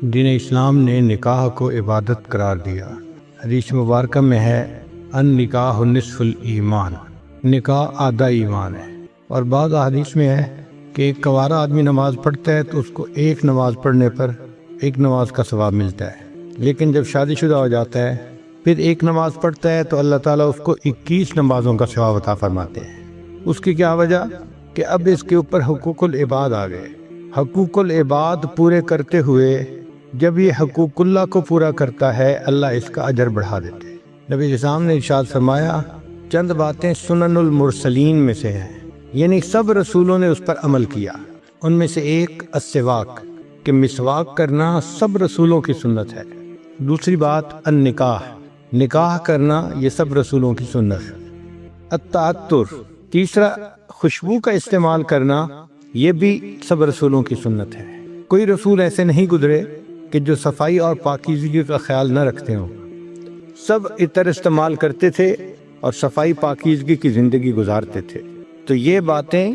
دین اسلام نے نکاح کو عبادت قرار دیا۔ حدیث مبارکہ میں ہے ان نکاح نصف الایمان، نکاح آدھا ایمان ہے۔ اور بعض احادیث میں ہے کہ ایک کنوارا آدمی نماز پڑھتا ہے تو اس کو ایک نماز پڑھنے پر ایک نماز کا ثواب ملتا ہے، لیکن جب شادی شدہ ہو جاتا ہے پھر ایک نماز پڑھتا ہے تو اللہ تعالیٰ اس کو 21 نمازوں کا ثواب عطا فرماتے ہیں۔ اس کی کیا وجہ کہ اب اس کے اوپر حقوق العباد آ گئے۔ حقوق العباد پورے کرتے ہوئے جب یہ حقوق اللہ کو پورا کرتا ہے اللہ اس کا اجر بڑھا دیتے ہیں۔ نبی اسلام نے ارشاد فرمایا چند باتیں سنن المرسلین میں سے ہیں، یعنی سب رسولوں نے اس پر عمل کیا۔ ان میں سے ایک السواک، کہ مسواک کرنا سب رسولوں کی سنت ہے۔ دوسری بات النکاح، نکاح کرنا یہ سب رسولوں کی سنت ہے۔ التعطر، تیسرا خوشبو کا استعمال کرنا یہ بھی سب رسولوں کی سنت ہے۔ کوئی رسول ایسے نہیں گزرے کہ جو صفائی اور پاکیزگی کا خیال نہ رکھتے ہوں، سب عطر استعمال کرتے تھے اور صفائی پاکیزگی کی زندگی گزارتے تھے۔ تو یہ باتیں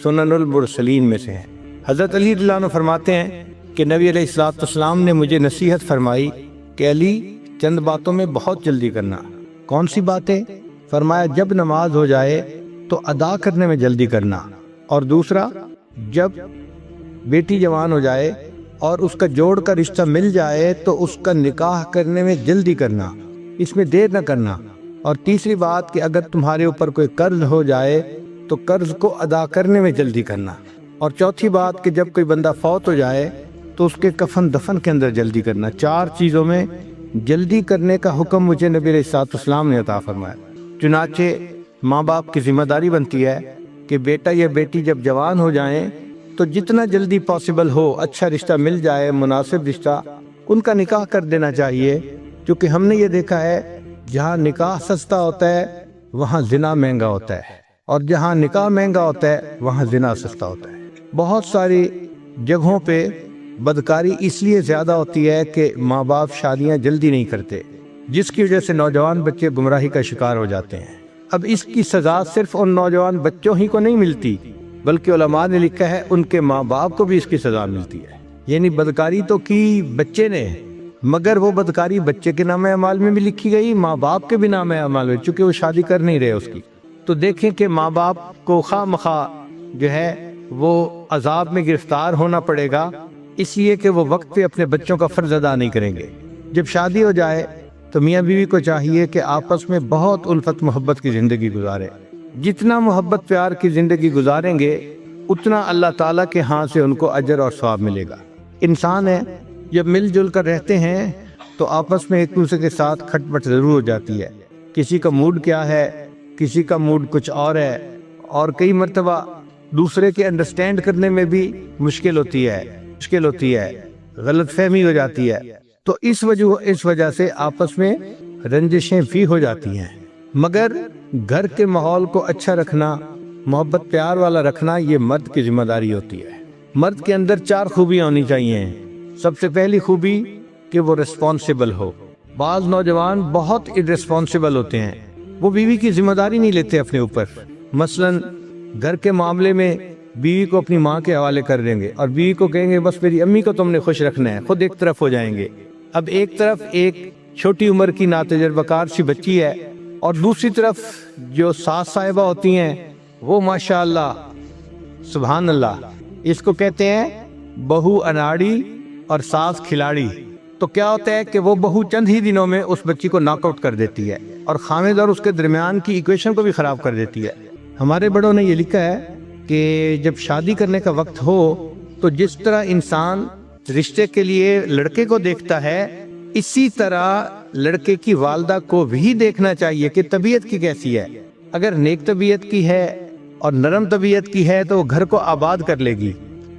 سنن المرسلین میں سے ہیں۔ حضرت علی رضی اللہ عنہ فرماتے ہیں کہ نبی علیہ السلام نے مجھے نصیحت فرمائی کہ علی چند باتوں میں بہت جلدی کرنا۔ کون سی باتیں؟ فرمایا جب نماز ہو جائے تو ادا کرنے میں جلدی کرنا، اور دوسرا جب بیٹی جوان ہو جائے اور اس کا جوڑ کا رشتہ مل جائے تو اس کا نکاح کرنے میں جلدی کرنا، اس میں دیر نہ کرنا، اور تیسری بات کہ اگر تمہارے اوپر کوئی قرض ہو جائے تو قرض کو ادا کرنے میں جلدی کرنا، اور چوتھی بات کہ جب کوئی بندہ فوت ہو جائے تو اس کے کفن دفن کے اندر جلدی کرنا۔ 4 چیزوں میں جلدی کرنے کا حکم مجھے نبی علیہ السلام نے عطا فرمایا۔ چنانچہ ماں باپ کی ذمہ داری بنتی ہے کہ بیٹا یا بیٹی جب جوان ہو جائیں تو جتنا جلدی پاسبل ہو اچھا رشتہ مل جائے، مناسب رشتہ، ان کا نکاح کر دینا چاہیے، کیونکہ ہم نے یہ دیکھا ہے جہاں نکاح سستا ہوتا ہے وہاں زنا مہنگا ہوتا ہے، اور جہاں نکاح مہنگا ہوتا ہے وہاں زنا سستا ہوتا ہے۔ بہت ساری جگہوں پہ بدکاری اس لیے زیادہ ہوتی ہے کہ ماں باپ شادیاں جلدی نہیں کرتے، جس کی وجہ سے نوجوان بچے گمراہی کا شکار ہو جاتے ہیں۔ اب اس کی سزا صرف ان نوجوان بچوں ہی کو نہیں ملتی، بلکہ علماء نے لکھا ہے ان کے ماں باپ کو بھی اس کی سزا ملتی ہے۔ یعنی بدکاری تو کی بچے نے، مگر وہ بدکاری بچے کے نام اعمال میں بھی لکھی گئی، ماں باپ کے بھی نام اعمال میں، چونکہ وہ شادی کر نہیں رہے اس کی۔ تو دیکھیں کہ ماں باپ کو خواہ مخواہ جو ہے وہ عذاب میں گرفتار ہونا پڑے گا، اس لیے کہ وہ وقت پہ اپنے بچوں کا فرض ادا نہیں کریں گے۔ جب شادی ہو جائے تو میاں بیوی کو چاہیے کہ آپس میں بہت الفت محبت کی زندگی گزارے۔ جتنا محبت پیار کی زندگی گزاریں گے اتنا اللہ تعالیٰ کے ہاں سے ان کو اجر اور ثواب ملے گا۔ انسان ہے جب مل جل کر رہتے ہیں تو آپس میں ایک دوسرے کے ساتھ کھٹ پٹ ضرور ہو جاتی ہے۔ کسی کا موڈ کیا ہے، کسی کا موڈ کچھ اور ہے، اور کئی مرتبہ دوسرے کے انڈرسٹینڈ کرنے میں بھی مشکل ہوتی ہے، غلط فہمی ہو جاتی ہے، تو اس وجہ سے آپس میں رنجشیں بھی ہو جاتی ہیں۔ مگر گھر کے ماحول کو اچھا رکھنا، محبت پیار والا رکھنا، یہ مرد کی ذمہ داری ہوتی ہے۔ مرد کے اندر 4 خوبیاں ہونی چاہیے۔ سب سے پہلی خوبی کہ وہ ریسپانسبل ہو۔ بعض نوجوان بہت irresponsible ہوتے ہیں، وہ بیوی کی ذمہ داری نہیں لیتے اپنے اوپر۔ مثلا گھر کے معاملے میں بیوی کو اپنی ماں کے حوالے کر دیں گے اور بیوی کو کہیں گے بس میری امی کو تم نے خوش رکھنا ہے، خود ایک طرف ہو جائیں گے۔ اب ایک طرف ایک چھوٹی عمر کی ناتجربہ کار سی بچی ہے، اور دوسری طرف جو ساس صاحبہ ہوتی ہیں وہ ماشاءاللہ سبحان اللہ، اس کو کہتے ہیں بہو اناڑی اور ساس کھلاڑی۔ تو کیا ہوتا ہے کہ وہ بہو چند ہی دنوں میں اس بچی کو ناک آؤٹ کر دیتی ہے، اور خامد اور اس کے درمیان کی ایکویشن کو بھی خراب کر دیتی ہے۔ ہمارے بڑوں نے یہ لکھا ہے کہ جب شادی کرنے کا وقت ہو تو جس طرح انسان رشتے کے لیے لڑکے کو دیکھتا ہے، اسی طرح لڑکے کی والدہ کو بھی دیکھنا چاہیے کہ طبیعت کی کیسی ہے۔ اگر نیک طبیعت کی ہے اور نرم طبیعت کی ہے تو وہ گھر کو آباد کر لے گی،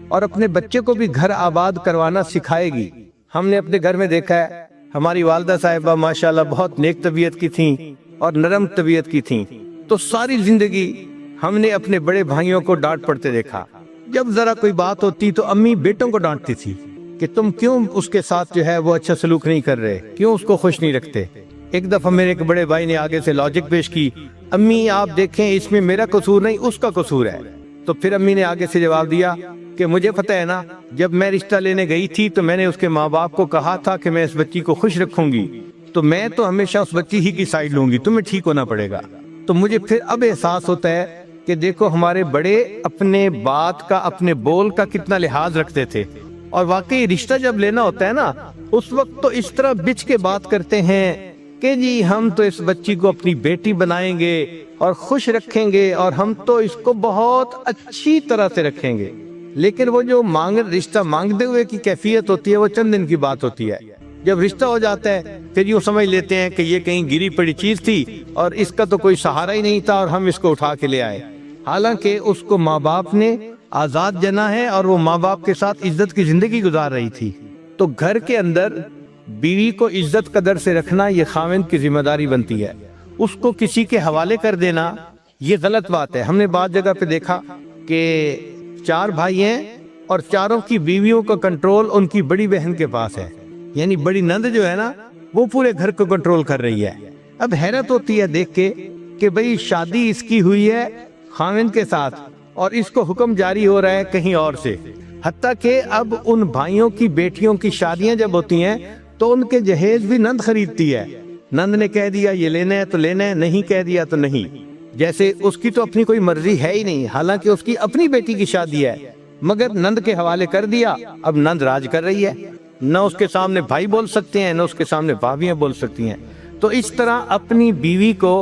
اور اپنے بچے کو بھی گھر آباد کروانا سکھائے گی۔ ہم نے اپنے گھر میں دیکھا ہے ہماری والدہ صاحبہ ماشاءاللہ بہت نیک طبیعت کی تھیں اور نرم طبیعت کی تھیں، تو ساری زندگی ہم نے اپنے بڑے بھائیوں کو ڈانٹ پڑتے دیکھا۔ جب ذرا کوئی بات ہوتی تو امی بیٹوں کو ڈانٹتی تھی کہ تم کیوں اس کے ساتھ جو ہے وہ اچھا سلوک نہیں کر رہے، کیوں اس کو خوش نہیں رکھتے۔ ایک دفعہ میرے ایک بڑے بھائی نے آگے سے لاجک پیش کی، امی آپ دیکھیں اس میں میرا قصور نہیں اس کا قصور ہے۔ تو پھر امی نے آگے سے جواب دیا کہ مجھے پتہ ہے نا، جب میں رشتہ لینے گئی تھی تو میں نے اس کے ماں باپ کو کہا تھا کہ میں اس بچی کو خوش رکھوں گی، تو میں تو ہمیشہ اس بچی ہی کی سائیڈ لوں گی، تمہیں ٹھیک ہونا پڑے گا۔ تو مجھے پھر اب احساس ہوتا ہے کہ دیکھو ہمارے بڑے اپنے بات کا، اپنے بول کا کتنا لحاظ رکھتے تھے، اور واقعی رشتہ جب لینا ہوتا ہے نا، اس وقت تو اس طرح بچ کے بات کرتے ہیں کہ جی ہم تو اس بچی کو اپنی بیٹی بنائیں گے اور خوش رکھیں گے، اور ہم تو اس کو بہت اچھی طرح سے رکھیں گے۔ لیکن وہ جو رشتہ مانگتے ہوئے کی کیفیت ہوتی ہے وہ چند دن کی بات ہوتی ہے۔ جب رشتہ ہو جاتا ہے پھر یوں سمجھ لیتے ہیں کہ یہ کہیں گری پڑی چیز تھی اور اس کا تو کوئی سہارا ہی نہیں تھا اور ہم اس کو اٹھا کے لے آئے، حالانکہ اس کو ماں باپ نے آزاد جنا ہے اور وہ ماں باپ کے ساتھ عزت کی زندگی گزار رہی تھی۔ تو گھر کے اندر بیوی کو عزت قدر سے رکھنا یہ خاوند کی ذمہ داری بنتی ہے، اس کو کسی کے حوالے کر دینا یہ غلط بات ہے۔ ہم نے بعض جگہ پہ دیکھا کہ 4 بھائی ہیں اور چاروں کی بیویوں کا کنٹرول ان کی بڑی بہن کے پاس ہے، یعنی بڑی نند جو ہے نا وہ پورے گھر کو کنٹرول کر رہی ہے۔ اب حیرت ہوتی ہے دیکھ کے کہ بھئی شادی اس کی ہوئی ہے خاوند کے ساتھ اور اس کو حکم جاری ہو رہا ہے کہیں اور سے، حتیٰ کہ اب ان بھائیوں کی بیٹیوں کی شادیاں جب ہوتی ہیں تو ان کے جہیز بھی نند خریدتی ہے۔ نند نے کہہ دیا یہ لینا ہے تو لینا ہے، نہیں کہہ دیا تو نہیں، جیسے اس کی تو اپنی کوئی مرضی ہے ہی نہیں، حالانکہ اس کی اپنی بیٹی کی شادی ہے، مگر نند کے حوالے کر دیا۔ اب نند راج کر رہی ہے، نہ اس کے سامنے بھائی بول سکتے ہیں، نہ اس کے سامنے بھابیاں بول سکتی ہیں۔ تو اس طرح اپنی بیوی کو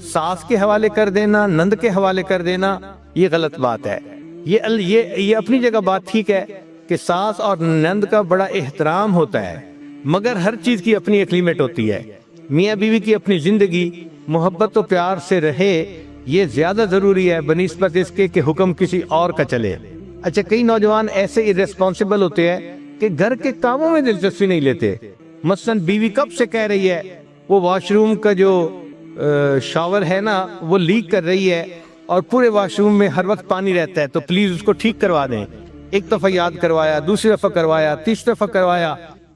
ساس کے حوالے کر دینا، نند کے حوالے کر دینا یہ غلط بات ہے۔ یہ اپنی جگہ بات ٹھیک ہے کہ ساس اور نند کا بڑا احترام ہوتا ہے، مگر ہر چیز کی اپنی ایک لیمٹ ہوتی ہے۔ میاں بیوی کی اپنی زندگی محبت و پیار سے رہے یہ زیادہ ضروری ہے بنسبت اس کے کہ حکم کسی اور کا چلے۔ اچھا، کئی نوجوان ایسے irresponsible ہوتے ہیں کہ گھر کے کاموں میں دلچسپی نہیں لیتے۔ مثلا بیوی کب سے کہہ رہی ہے وہ واش روم کا جو شاور ہے نا وہ لیک کر رہی ہے اور پورے واش روم میں ہر وقت پانی رہتا ہے، تو پلیز اس کو ٹھیک کروا دیں۔ ایک دفعہ یاد کروایا، دوسری دفعہ کروایا، تیسری دفعہ کروایا،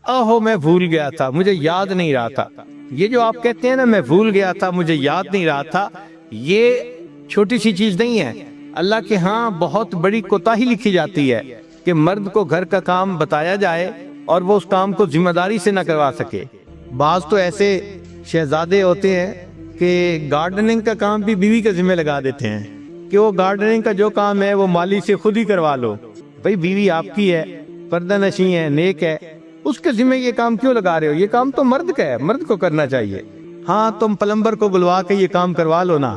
آہو میں بھول گیا تھا، مجھے یاد نہیں رہا تھا۔ یہ جو آپ کہتے ہیں نا میں بھول گیا تھا، مجھے یاد نہیں رہا تھا، یہ چھوٹی سی چیز نہیں ہے۔ اللہ کے ہاں بہت بڑی کوتاہی لکھی جاتی ہے کہ مرد کو گھر کا کام بتایا جائے اور وہ اس کام کو ذمہ داری سے نہ کروا سکے۔ بعض تو ایسے شہزادے ہوتے ہیں کہ گارڈننگ کا کام بھی بیوی کا ذمہ لگا دیتے ہیں کہ وہ گارڈننگ کا جو کام ہے وہ مالی سے خود ہی کروا لو۔ بھئی بیوی آپ کی ہے، پردہ نشیں ہے، نیک ہے، اس کے ذمہ یہ کام کیوں لگا رہے ہو؟ یہ کام تو مرد کا ہے، مرد کو کرنا چاہیے۔ ہاں تم پلمبر کو بلوا کے یہ کام کروا لو نا،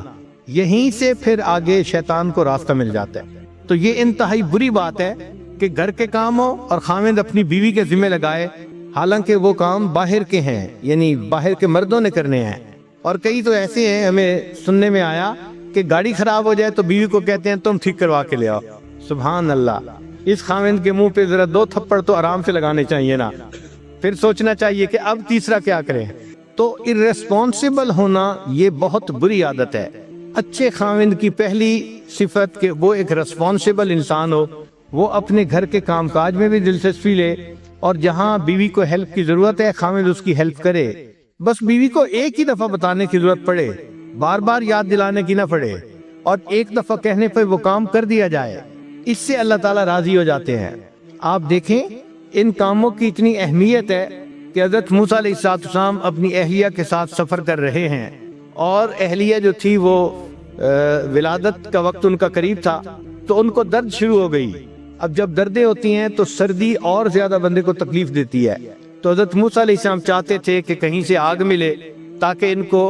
یہیں سے پھر آگے شیطان کو راستہ مل جاتا ہے۔ تو یہ انتہائی بری بات ہے کہ گھر کے کام ہو اور خاوند اپنی بیوی کے ذمہ لگائے، حالانکہ وہ کام باہر کے ہیں، یعنی باہر کے مردوں نے کرنے ہیں۔ اور کئی تو ایسے ہیں، ہمیں سننے میں آیا کہ گاڑی خراب ہو جائے تو بیوی کو کہتے ہیں تم ٹھیک کروا کے لے آؤ۔ سبحان اللہ، اس خاوند کے منہ پہ ذرا 2 تھپڑ تو آرام سے لگانے چاہیے نا، پھر سوچنا چاہیے کہ اب تیسرا کیا کریں۔ تو irresponsible ہونا یہ بہت بری عادت ہے۔ اچھے خاوند کی پہلی صفت کہ وہ ایک responsible انسان ہو، وہ اپنے گھر کے کام کاج میں بھی دلچسپی لے، اور جہاں بیوی کو ہیلپ کی ضرورت ہے خاوند اس کی ہیلپ کرے۔ بس بیوی کو ایک ہی دفعہ بتانے کی ضرورت پڑے، بار بار یاد دلانے کی نہ پڑے، اور ایک دفعہ کہنے پہ وہ کام کر دیا جائے، اس سے اللہ تعالیٰ راضی ہو جاتے ہیں۔ آپ دیکھیں ان کاموں کی اتنی اہمیت ہے کہ حضرت موسیٰ علیہ السلام اپنی اہلیہ کے ساتھ سفر کر رہے ہیں، اور اہلیہ جو تھی وہ ولادت کا وقت ان کا قریب تھا، تو ان کو درد شروع ہو گئی۔ اب جب دردیں ہوتی ہیں تو سردی اور زیادہ بندے کو تکلیف دیتی ہے، تو حضرت موسیٰ علیہ السلام چاہتے تھے کہ کہیں سے آگ ملے تاکہ ان کو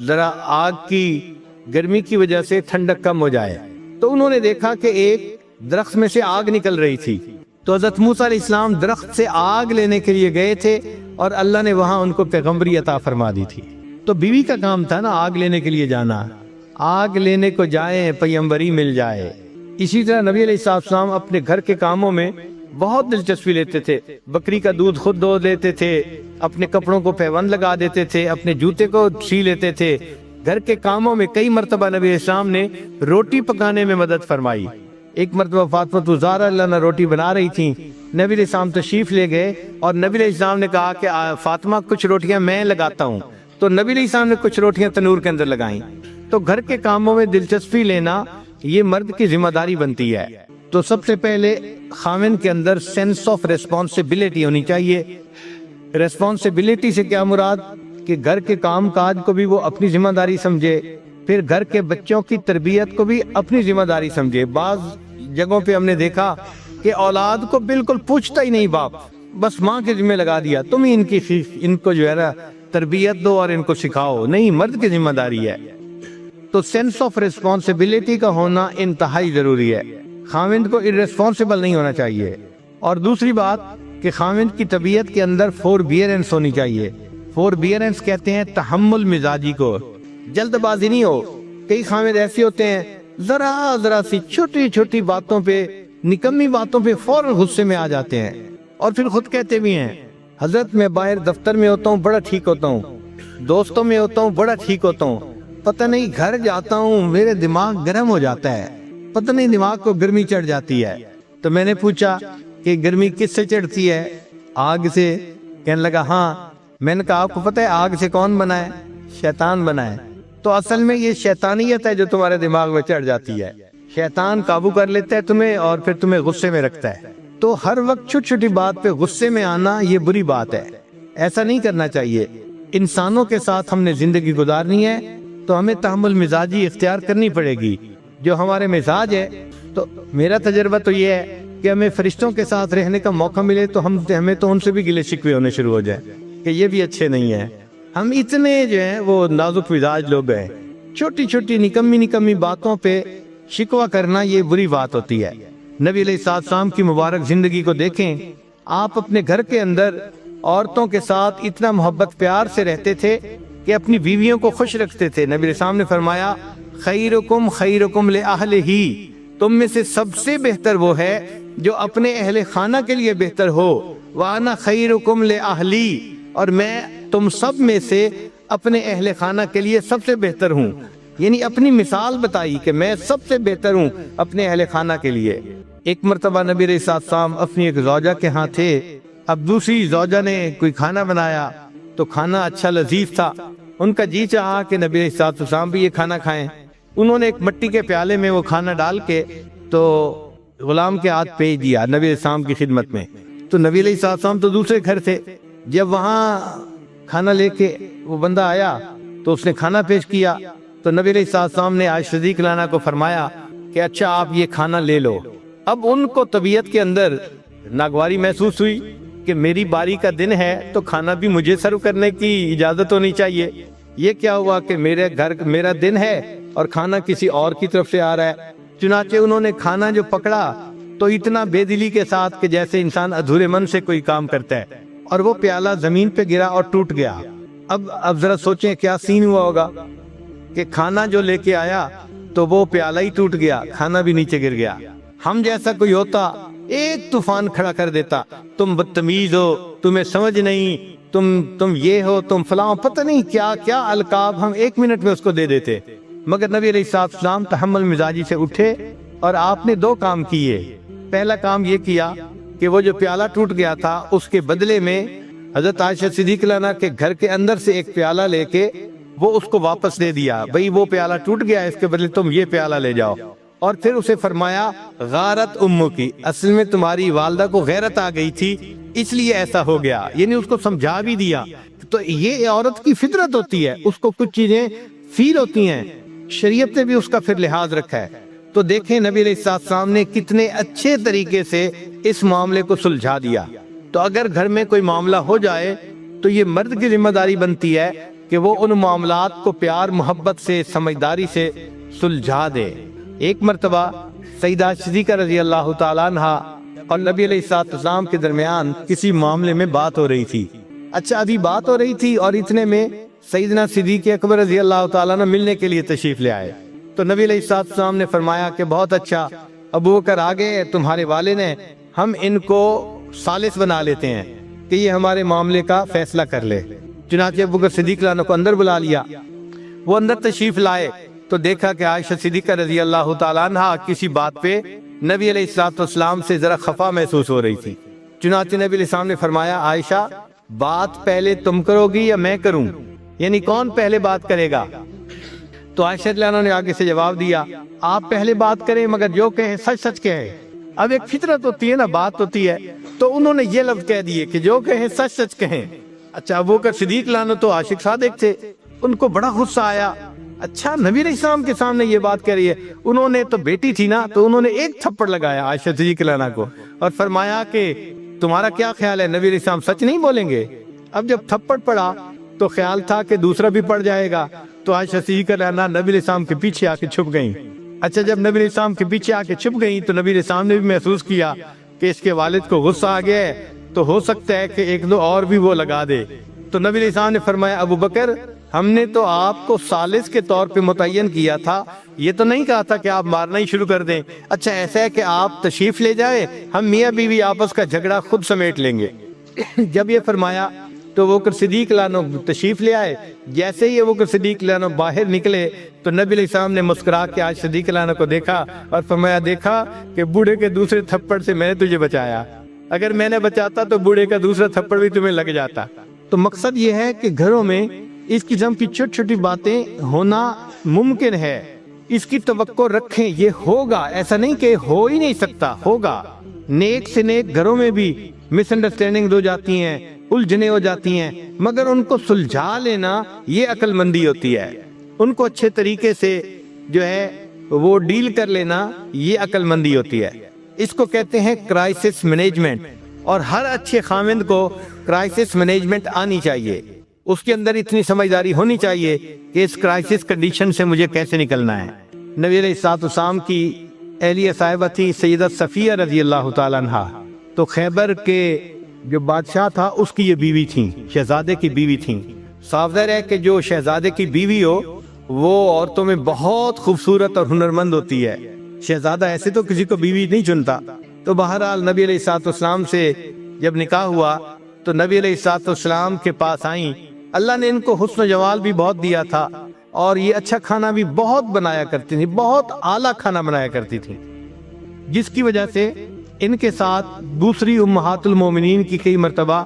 ذرا آگ کی گرمی کی وجہ سے ٹھنڈک کم ہو جائے۔ تو انہوں نے دیکھا کہ ایک درخت میں سے آگ نکل رہی تھی، تو حضرت موسیٰ علیہ السلام درخت سے آگ لینے کے لیے گئے تھے اور اللہ نے وہاں ان کو پیغمبری عطا فرما دی تھی۔ تو بیوی کا کام تھا نا آگ لینے کے لیے جانا، آگ لینے کو جائیں پیغمبری مل جائے۔ اسی طرح نبی علیہ السلام اپنے گھر کے کاموں میں بہت دلچسپی لیتے تھے، بکری کا دودھ خود دو لیتے تھے، اپنے کپڑوں کو پیوند لگا دیتے تھے، اپنے جوتے کو سی لیتے تھے۔ گھر کے کاموں میں کئی مرتبہ نبی علیہ السلام نے روٹی پکانے میں مدد فرمائی۔ ایک مرتبہ فاطمہ الزہرا اللہ روٹی بنا رہی تھیں، نبی علیہ السلام تشریف لے گئے اور نبی علیہ السلام نے کہا کہ فاطمہ کچھ روٹیاں میں لگاتا ہوں، تو نبی علیہ السلام نے کچھ روٹیاں تنور کے اندر لگائیں۔ تو گھر کے کاموں میں دلچسپی لینا یہ مرد کی ذمہ داری بنتی ہے۔ تو سب سے پہلے خاوند کے اندر سینس آف ریسپانسبلٹی ہونی چاہیے۔ ریسپانسبلٹی سے کیا مراد کہ گھر کے کام کاج کو بھی وہ اپنی ذمہ داری سمجھے، پھر گھر کے بچوں کی تربیت کو بھی اپنی ذمہ داری سمجھے۔ بعض جگہوں پہ ہم نے دیکھا کہ اولاد کو بالکل پوچھتا ہی نہیں باپ، بس ماں کے ذمہ لگا دیا، تم ہی ان کو جو ہے نا تربیت دو اور ان کو سکھاؤ، نہیں، مرد کی ذمہ داری ہے۔ تو سینس آف ریسپانسبلٹی کا ہونا انتہائی ضروری ہے، خاوند کو irresponsible نہیں ہونا چاہیے۔ اور دوسری بات کہ خاوند کی طبیعت کے اندر فوربیئرنس ہونی چاہیے۔ فوربیئرنس کہتے ہیں تحمل مزاجی کو، جلد بازی نہیں ہو۔ کئی خاوند ایسے ہوتے ہیں ذرا سی چھوٹی چھوٹی باتوں پہ، نکمی باتوں پہ فوراً غصے میں آ جاتے ہیں، اور پھر خود کہتے بھی ہیں حضرت میں باہر دفتر میں ہوتا ہوں بڑا ٹھیک ہوتا ہوں، دوستوں میں ہوتا ہوں بڑا ٹھیک ہوتا ہوں، پتہ نہیں گھر جاتا ہوں میرے دماغ گرم ہو جاتا ہے، پتہ نہیں دماغ کو گرمی چڑھ جاتی ہے۔ تو میں نے پوچھا کہ گرمی کس سے چڑھتی ہے؟ آگ سے۔ کہنے لگا ہاں۔ میں نے کہا آپ کو پتہ ہے آگ سے کون بنا ہے؟ شیطان بنا ہے۔ تو اصل میں یہ شیطانیت ہے جو تمہارے دماغ میں چڑھ جاتی ہے، شیطان قابو کر لیتا ہے تمہیں اور پھر تمہیں غصے میں رکھتا ہے۔ تو ہر وقت چھوٹی چھوٹی بات پہ غصے میں آنا یہ بری بات ہے، ایسا نہیں کرنا چاہیے۔ انسانوں کے ساتھ ہم نے زندگی گزارنی ہے تو ہمیں تحمل مزاجی اختیار کرنی پڑے گی۔ جو ہمارے مزاج ہے، تو میرا تجربہ تو یہ ہے کہ ہمیں فرشتوں کے ساتھ رہنے کا موقع ملے تو ہمیں تو ان سے بھی گلے شکوے ہونے شروع ہو جائے کہ یہ بھی اچھے نہیں ہیں، ہم اتنے جو ہیں وہ نازک مزاج لوگ ہیں۔ چھوٹی چھوٹی نکمی باتوں پہ شکوہ کرنا یہ بری بات ہوتی ہے۔ نبی علیہ السلام کی مبارک زندگی کو دیکھیں، آپ اپنے گھر کے اندر عورتوں کے ساتھ اتنا محبت پیار سے رہتے تھے کہ اپنی بیویوں کو خوش رکھتے تھے۔ نبی علیہ السلام نے فرمایا خیرکم خیرکم لأہلہ، تم میں سے سب سے بہتر وہ ہے جو اپنے اہل خانہ کے لیے بہتر ہو، وانا خیرکم لأہلی، اور میں تم سب میں سے اپنے اہل خانہ کے لیے سب سے بہتر ہوں۔ یعنی اپنی مثال بتائی کہ میں سب سے بہتر ہوں اپنے اہل خانہ کے لیے۔ ایک مرتبہ نبی علیہ السلام اپنی ایک زوجہ کے ہاں تھے، اب دوسری زوجہ نے کوئی کھانا بنایا تو کھانا اچھا لذیذ تھا، ان کا جی چاہا کہ نبی علیہ السلام بھی یہ کھانا کھائیں۔ انہوں نے ایک مٹی کے پیالے میں وہ کھانا ڈال کے تو غلام کے ہاتھ بھیج دیا نبی علیہ السلام کی خدمت میں۔ تو نبی علیہ السلام تو دوسرے گھر تھے، جب وہاں کھانا لے کے وہ بندہ آیا تو اس نے کھانا پیش کیا، تو نبی علیہ السلام نے عائشہ صدیق عنہا کو فرمایا کہ اچھا آپ یہ کھانا لے لو۔ اب ان کو طبیعت کے اندر ناگواری محسوس ہوئی کہ میری باری کا دن ہے تو کھانا بھی مجھے سرو کرنے کی اجازت ہونی چاہیے، یہ کیا ہوا کہ میرے گھر میرا دن ہے اور کھانا کسی اور کی طرف سے آ رہا ہے۔ چنانچہ انہوں نے کھانا جو پکڑا تو اتنا بے دلی کے ساتھ کہ جیسے انسان ادھورے من سے کوئی کام کرتا ہے، اور وہ پیالہ زمین پہ گرا اور ٹوٹ گیا۔ اب ذرا سوچیں کیا سین ہوا ہوگا کہ کھانا جو لے کے آیا تو وہ پیالہ ہی ٹوٹ گیا، کھانا بھی نیچے گر گیا۔ ہم جیسا کوئی ہوتا ایک طوفان کھڑا کر دیتا، تم بدتمیز ہو، تمہیں سمجھ نہیں، تم یہ ہو، تم فلاں، پتہ نہیں کیا کیا القاب ہم ایک منٹ میں اس کو دے دیتے۔ مگر نبی علیہ السلام تحمل مزاجی سے اٹھے اور آپ نے دو کام کیے۔ پہلا کام یہ کیا کہ وہ جو پیالہ ٹوٹ گیا تھا اس کے بدلے میں حضرت عائشہ صدیق عنہا کے گھر کے اندر سے ایک پیالہ لے کے وہ اس کو واپس دے دیا، بھئی وہ پیالہ ٹوٹ گیا، اس کے بدلے تم یہ پیالہ لے جاؤ۔ اور پھر اسے فرمایا غارت امو کی، اصل میں تمہاری والدہ کو غیرت آ گئی تھی اس لیے ایسا ہو گیا، یعنی اس کو سمجھا بھی دیا۔ تو یہ عورت کی فطرت ہوتی ہے، اس کو کچھ چیزیں فیل ہوتی ہیں، شریعت نے بھی اس کا پھر لحاظ رکھا ہے۔ تو دیکھیں نبی علیہ السلام نے کتنے اچھے طریقے سے اس معاملے کو سلجھا دیا۔ تو اگر گھر میں کوئی معاملہ ہو جائے تو یہ مرد کی ذمہ داری بنتی ہے کہ وہ ان معاملات کو پیار محبت سے سمجھداری سے سلجھا دے۔ ایک مرتبہ سیدہ صدیقہ رضی اللہ تعالیٰ عنہ اور نبی علیہ السلام کے درمیان کسی معاملے میں بات ہو رہی تھی۔ اچھا ابھی بات ہو رہی تھی اور اتنے میں سیدنا صدیق اکبر رضی اللہ تعالیٰ عنہ ملنے کے لیے تشریف لے آئے۔ تو نبی علیہ السلام نے فرمایا کہ بہت اچھا، ابو بکر آگے تمہارے والد ہیں، ہم ان کو ثالث بنا لیتے ہیں کہ یہ ہمارے معاملے کا فیصلہ کر لے۔ چنانچہ ابو بکر صدیق عنہ کو اندر بلا لیا، وہ اندر تشریف لائے تو دیکھا کہ عائشہ صدیقہ رضی اللہ تعالیٰ عنہ کسی بات پہ نبی علیہ السلام سے ذرا خفا محسوس ہو رہی تھی۔ چنانچہ نبی علیہ السلام نے فرمایا عائشہ بات پہلے تم کرو گی یا میں کروں، یعنی کون پہلے بات کرے گا؟ تو عائشہ رضی اللہ عنہ نے آگے سے جواب دیا آپ پہلے بات کریں، مگر جو کہیں سچ سچ کہیں، اب ایک فطرت ہوتی ہے نا، بات ہوتی ہے، تو انہوں نے یہ لفظ کہہ دیے کہ جو کہیں سچ سچ کہیں۔ اچھا ابو بکر صدیق لانو تو عاشق صادق تھے، ان کو بڑا غصہ آیا، اچھا نبی علیہ السلام کے سامنے یہ بات کہہ رہی ہے۔ انہوں نے تو بیٹی تھی نا، تو انہوں نے ایک تھپڑ لگایا عائشہ صدیق لانہ کو اور فرمایا کہ تمہارا کیا خیال ہے نبی علیہ السلام سچ نہیں بولیں گے؟ اب جب تھپڑ پڑا تو خیال تھا کہ دوسرا بھی پڑ جائے گا، تو عائشہ صدیق لانہ نبی علیہ السلام کے پیچھے آ کے چھپ گئیں۔ اچھا جب نبی علیہ السلام کے پیچھے آ کے چھپ گئیں تو نبی علیہ السلام نے بھی محسوس کیا کہ اس کے والد کو غصہ آ گیا ہے، تو ہو سکتا ہے کہ ایک دو اور بھی وہ لگا دے۔ تو نبی علیہ السلام نے فرمایا ابو بکر ہم نے تو آپ کو ثالث کے طور پہ متعین کیا تھا، یہ تو نہیں کہا تھا کہ آپ مارنا ہی شروع کر دیں۔ اچھا ایسا ہے کہ آپ تشریف لے جائیں، ہم میاں بیوی آپس کا جھگڑا خود سمیٹ لیں گے۔ جب یہ فرمایا تو ابو بکر صدیق لانو تشریف لے آئے۔ جیسے ہی ابو بکر صدیق لانو باہر نکلے تو نبی علیہ السلام نے مسکرا کے عائشہ صدیق لانو کو دیکھا اور فرمایا دیکھا کہ بوڑھے کے دوسرے تھپڑ سے میں نے تجھے بچایا، اگر میں نے بچاتا تو بوڑھے کا دوسرا تھپڑ بھی تمہیں لگ جاتا۔ تو مقصد یہ ہے کہ گھروں میں اس قسم کی چھوٹی چھوٹی باتیں ہونا ممکن ہے، اس کی توقع رکھیں، یہ ہوگا، ایسا نہیں کہ ہو ہی نہیں سکتا، ہوگا۔ نیک سے نیک گھروں میں بھی مس انڈرسٹینڈنگ ہو جاتی ہیں، الجھنیں ہو جاتی ہیں، مگر ان کو سلجھا لینا یہ عقل مندی ہوتی ہے، ان کو اچھے طریقے سے جو ہے وہ ڈیل کر لینا یہ عقل مندی ہوتی ہے۔ اس کو کہتے ہیں کرائسس مینجمنٹ، اور ہر اچھے خاوند کو کرائسس مینجمنٹ آنی چاہیے، اس کے اندر اتنی سمجھداری ہونی چاہیے کہ اس کرائسس کنڈیشن سے مجھے کیسے نکلنا ہے۔ نبی علیہ السلام کی اہلیہ صاحبہ تھی سیدہ صفیہ رضی اللہ تعالیٰ عنہ، تو خیبر کے جو بادشاہ تھا اس کی یہ بیوی تھیں، شہزادے کی بیوی تھیں۔ صاف ظاہر ہے کہ جو شہزادے کی بیوی ہو وہ عورتوں میں بہت خوبصورت اور ہنرمند ہوتی ہے، شہزادہ ایسے تو کسی کو بیوی نہیں چنتا۔ تو بہرحال نبی علیہ السلام سے جب نکاح ہوا تو نبی علیہ السلام کے پاس آئیں۔ اللہ نے ان کو حسن و جمال بھی بہت دیا تھا اور یہ اچھا کھانا بھی بہت بنایا کرتی تھی، بہت اعلیٰ کھانا بنایا کرتی تھی، جس کی وجہ سے ان کے ساتھ دوسری امہات المومنین کی کئی مرتبہ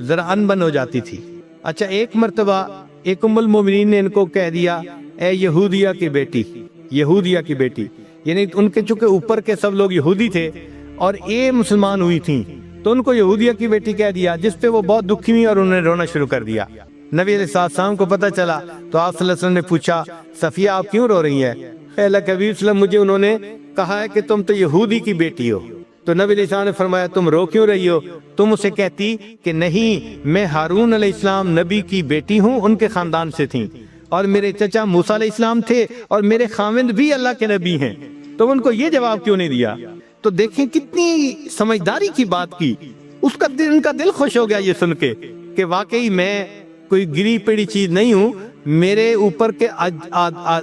ذرا انبن ہو جاتی تھی۔ اچھا ایک مرتبہ ایک ام المومنین نے ان کو کہہ دیا اے یہودیہ کی بیٹی، یہودیہ کی بیٹی، یعنی ان کے چونکہ اوپر کے سب لوگ یہودی تھے اور یہ مسلمان ہوئی تھیں تو ان کو یہودیہ کی بیٹی کہہ دیا، جس پہ وہ بہت دکھی ہوئی اور انہوں نے رونا شروع کر دیا۔ نبی علیہ السلام کو پتہ چلا تو آپ صلی اللہ علیہ وسلم نے پوچھا صفیہ آپ کیوں رو رہی ہیں؟ اللہ کے حبیب صلی اللہ علیہ وسلم مجھے انہوں نے کہا ہے کہ تم تو یہودی کی بیٹی ہو۔ تو نبی علیہ السلام نے فرمایا تم رو کیوں رہی ہو؟ تم اسے کہتی کہ نہیں میں ہارون علیہ السلام نبی کی بیٹی ہوں، ان کے خاندان سے تھیں، اور میرے چچا موسیٰ علیہ السلام تھے اور میرے خاوند بھی اللہ کے نبی ہیں، تم ان کو یہ جواب کیوں نہیں دیا؟ تو دیکھیں کتنی سمجھداری کی بات کی، ان کا دل خوش ہو گیا یہ سن کے کہ واقعی میں کوئی گری پڑی چیز نہیں ہوں، میرے اوپر کے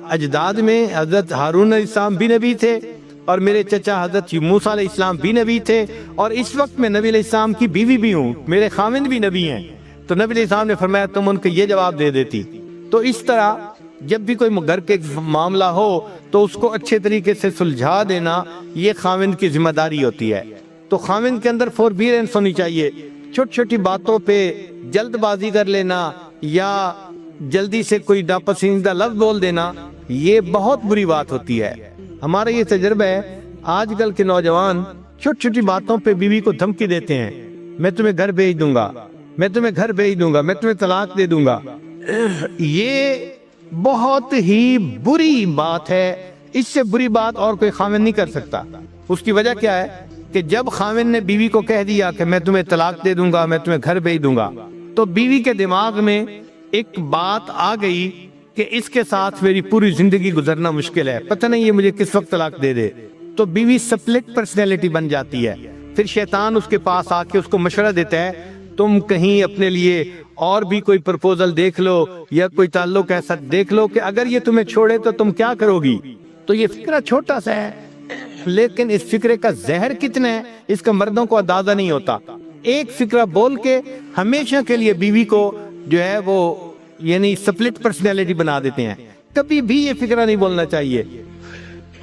اجداد میں حضرت ہارون علیہ السلام بھی نبی تھے اور میرے چچا حضرت موسیٰ علیہ السلام بھی نبی تھے، اور اس وقت میں نبی علیہ السلام کی بیوی بھی ہوں، میرے خاوند بھی نبی ہیں۔ تو نبی علیہ السلام نے فرمایا تم ان کو یہ جواب دے دیتی۔ تو اس طرح جب بھی کوئی گھر کے معاملہ ہو تو اس کو اچھے طریقے سے سلجھا دینا یہ خاوند کی ذمہ داری ہوتی ہے۔ تو خاوند کے اندر فوربیرنس ہونی چاہیے، چھوٹی چھوٹی باتوں پہ جلد بازی کر لینا یا جلدی سے کوئی ناپسندیدہ لفظ بول دینا یہ بہت بری بات ہوتی ہے۔ ہمارا یہ تجربہ ہے، آج کل کے نوجوان چھوٹی چھوٹی باتوں پہ بیوی کو دھمکی دیتے ہیں، میں تمہیں گھر بھیج دوں گا، میں تمہیں گھر بھیج دوں گا، میں تمہیں طلاق دے دوں گا۔ یہ بہت ہی بری بات ہے، اس سے بری بات اور کوئی خاوند نہیں کر سکتا۔ اس کی وجہ کیا ہے کہ جب خاوند نے بیوی کو کہہ دیا کہ میں تمہیں طلاق دے دوں گا، میں تمہیں گھر بھیج دوں گا، تو بیوی کے دماغ میں ایک بات آ گئی کہ اس کے ساتھ میری پوری زندگی گزرنا مشکل ہے، پتہ نہیں یہ مجھے کس وقت طلاق دے دے۔ تو بیوی سپلٹ پرسنالٹی بن جاتی ہے، پھر شیطان اس کے پاس آ کے اس کو مشورہ دیتا ہے تم کہیں اپنے لیے اور بھی کوئی پرپوزل دیکھ لو یا کوئی تعلق ایسا دیکھ لو کہ اگر یہ تمہیں چھوڑے تو تم کیا کرو گی۔ تو یہ فکرہ چھوٹا سا ہے لیکن اس فکرے کا زہر کتنا ہے اس کا مردوں کو اندازہ نہیں ہوتا۔ ایک فکرہ بول کے ہمیشہ کے لیے بیوی کو جو ہے وہ یعنی سپلٹ پرسنالٹی بنا دیتے ہیں۔ کبھی بھی یہ فکرہ نہیں بولنا چاہیے،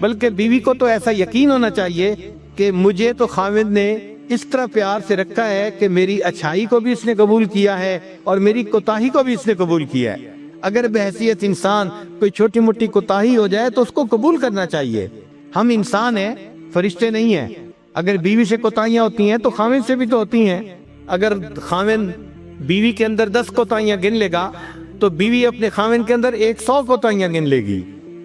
بلکہ بیوی کو تو ایسا یقین ہونا چاہیے کہ مجھے تو خاوند نے اس طرح پیار سے رکھا ہے کہ میری اچھائی کو بھی اس نے قبول کیا ہے اور میری کوتاہی کو بھی اس نے قبول کیا ہے۔ اگر بحیثیت انسان کوئی چھوٹی موٹی کوتاہی ہو جائے تو اس کو قبول کرنا چاہیے۔ ہم انسان ہیں، فرشتے نہیں ہیں، اگر بیوی سے کوتاہیاں ہوتی ہیں تو خاوند سے بھی تو ہوتی ہیں. اگر خاوند بیوی کے اندر 10 کوتاہیاں گن لے گا تو بیوی اپنے خاوند کے اندر 100 کوتاہیاں گن لے گی.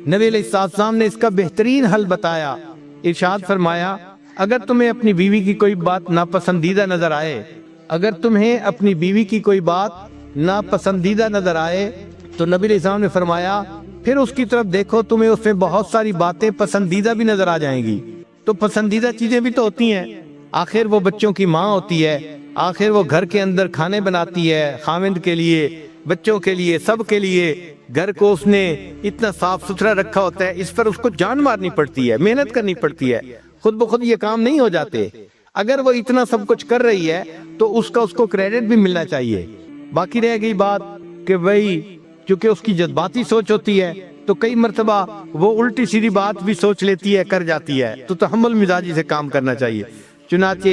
نبی علیہ السلام نے اس کا بہترین حل بتایا. ارشاد فرمایا اگر تمہیں اپنی بیوی کی کوئی بات ناپسندیدہ نظر آئے، اگر تمہیں اپنی بیوی کی کوئی بات ناپسندیدہ نظر آئے تو نبی علیہ السلام نے فرمایا پھر اس کی طرف دیکھو، تمہیں اس میں بہت ساری باتیں پسندیدہ بھی نظر آ جائیں گی. تو پسندیدہ چیزیں بھی تو ہوتی ہیں، آخر وہ بچوں کی ماں ہوتی ہے، آخر وہ گھر کے اندر کھانے بناتی ہے، خاوند کے لیے، بچوں کے لیے، سب کے لیے. گھر کو اس نے اتنا صاف ستھرا رکھا ہوتا ہے، اس پر اس کو جان مارنی پڑتی ہے، محنت کرنی پڑتی ہے، خود بخود یہ کام نہیں ہو جاتے. اگر وہ اتنا سب کچھ کر رہی ہے تو اس کو کریڈٹ بھی ملنا چاہیے. باقی رہ گئی بات کہ بھائی چونکہ اس کی جذباتی سوچ ہوتی ہے تو کئی مرتبہ وہ الٹی سیدھی بات بھی سوچ لیتی ہے، کر جاتی ہے، تو تحمل مزاجی سے کام کرنا چاہیے. چنانچہ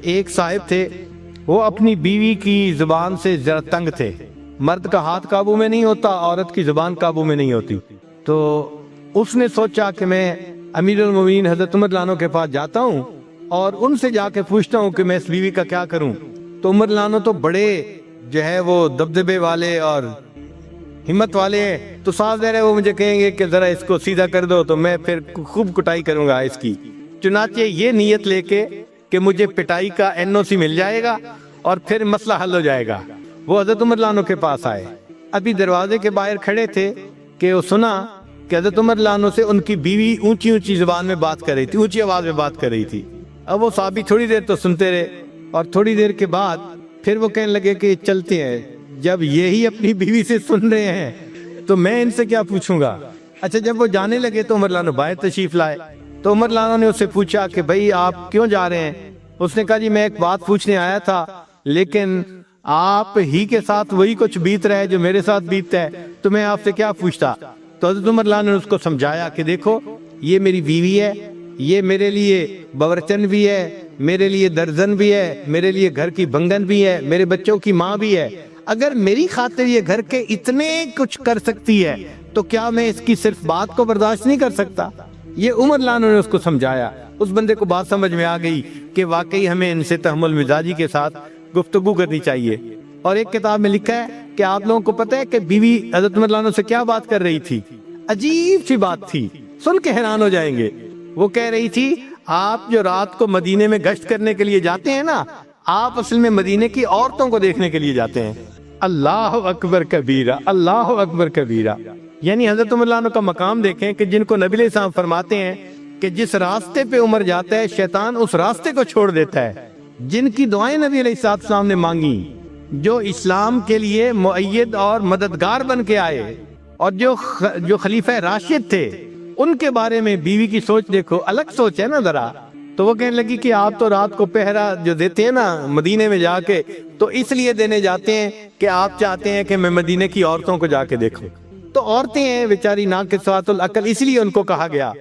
ایک صاحب تھے، وہ اپنی بیوی کی زبان سے ذرا تنگ تھے. مرد کا ہاتھ قابو میں نہیں ہوتا، عورت کی زبان قابو میں نہیں ہوتی. تو اس نے سوچا کہ میں امیر المومنین حضرت عمر لانو کے پاس جاتا ہوں اور ان سے جا کے پوچھتا ہوں کہ میں اس بیوی کا کیا کروں. تو عمر لانو تو بڑے جو ہے وہ دبدبے والے اور ہمت والے ہیں، تو صاف ظاہر ہے وہ مجھے کہیں گے کہ ذرا اس کو سیدھا کر دو تو میں پھر خوب کٹائی کروں گا اس کی. چنانچہ یہ نیت لے کے کہ مجھے پٹائی کا NOC مل جائے گا اور پھر مسئلہ حل ہو جائے گا، وہ حضرت عمر لانو کے پاس آئے. ابھی دروازے کے باہر کھڑے تھے کہ وہ سنا کہ حضرت عمر لانو سے ان کی بیوی اونچی اونچی زبان میں بات کر رہی تھی، اونچی آواز میں بات کر رہی تھی. اب وہ صحابی تھوڑی دیر تو سنتے رہے اور تھوڑی دیر کے بعد پھر وہ کہنے لگے کہ چلتے ہیں، جب یہی اپنی بیوی سے سن رہے ہیں تو میں ان سے کیا پوچھوں گا. اچھا جب وہ جانے لگے تو عمر لانو باہر تشریف لائے. تو عمر لانو نے اس سے پوچھا کہ بھائی آپ کیوں جا رہے ہیں؟ اس نے کہا جی میں ایک بات پوچھنے آیا تھا، لیکن آپ ہی کے ساتھ وہی کچھ بیت رہا ہے جو میرے ساتھ بیتتا ہے، تو میں آپ سے کیا پوچھتا. تو حضرت عمر لانو نے اس کو سمجھایا کہ دیکھو یہ میری بیوی ہے، یہ میرے لیے باورچن بھی ہے، میرے لیے درزن بھی ہے، میرے لیے گھر کی بنگن بھی ہے، میرے بچوں کی ماں بھی ہے. اگر میری خاطر یہ گھر کے اتنے کچھ کر سکتی ہے تو کیا میں اس کی صرف بات کو برداشت نہیں کر سکتا. یہ عمر لانو نے اس کو سمجھایا. اس بندے کو بات سمجھ میں آ گئی کہ واقعی ہمیں ان سے تحمل مزاجی کے ساتھ گفتگو کرنی چاہیے. اور ایک کتاب میں لکھا ہے کہ آپ لوگوں کو پتہ ہے کہ بیوی حضرت عمر لانو سے کیا بات کر رہی تھی؟ عجیب سی بات تھی، سن کے حیران ہو جائیں گے. وہ کہہ رہی تھی آپ جو رات کو مدینے میں گشت کرنے کے لیے جاتے ہیں نا، آپ اصل میں مدینے کی عورتوں کو دیکھنے کے لیے جاتے ہیں. اللہ اکبر کبیرہ، اللہ اکبر کبیرہ. یعنی حضرت عمر لانو کا مقام دیکھیں کہ جن کو نبی علیہ السلام فرماتے ہیں کہ جس راستے پہ عمر جاتا ہے شیطان اس راستے کو چھوڑ دیتا ہے. جن کی دعائیں نبی علیہ السلام نے مانگی، جو اسلام کے لیے مؤید اور مددگار بن کے آئے، اور جو خلیفہ راشد تھے، ان کے بارے میں بیوی کی سوچ دیکھو، الگ سوچ ہے نا ذرا. تو وہ کہنے لگی کہ آپ تو رات کو پہرا جو دیتے ہیں نا مدینے میں جا کے، تو اس لیے دینے جاتے ہیں کہ آپ چاہتے ہیں کہ میں مدینے کی عورتوں کو جا کے دیکھوں. تو عورتیں ہیں بیچاری ناقصات العقل، اس لیے ان کو کہا گیا.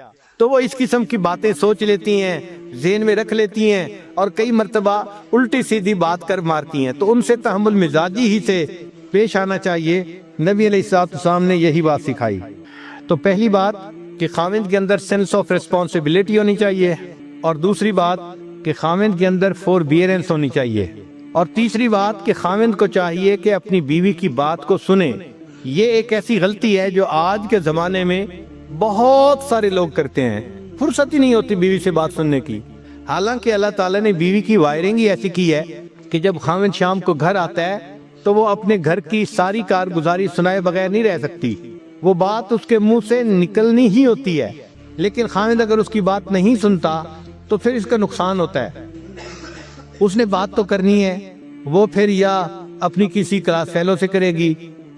تو وہ اس قسم کی باتیں سوچ لیتی ہیں، ذہن میں رکھ لیتی ہیں اور کئی مرتبہ الٹی سیدھی بات کر مارتی ہیں. تو ان سے تحمل مزاجی ہی سے پیش آنا چاہیے. نبی علیہ السلام نے یہی بات سکھائی. تو پہلی بات کہ خاوند کے اندر سینس آف ریسپانسبلٹی ہونی چاہیے، اور دوسری بات کہ خاوند کے اندر فوربیئرنس ہونی چاہیے، اور تیسری بات کہ خاوند کو چاہیے کہ اپنی بیوی کی بات کو سنے. یہ ایک ایسی غلطی ہے جو آج کے زمانے میں بہت سارے لوگ کرتے ہیں. فرصت ہی نہیں ہوتی بیوی سے بات سننے کی. حالانکہ اللہ تعالیٰ نے بیوی کی وائرنگ ہی ایسی کی ہے کہ جب خاوند شام کو گھر آتا ہے تو وہ اپنے گھر کی ساری کارگزاری سنائے بغیر نہیں رہ سکتی. وہ بات اس کے منہ سے نکلنی ہی ہوتی ہے. لیکن خاوند اگر اس کی بات نہیں سنتا تو پھر اس کا نقصان ہوتا ہے. اس نے بات تو کرنی ہے، وہ پھر یا اپنی کسی کلاس فیلو سے کرے گی،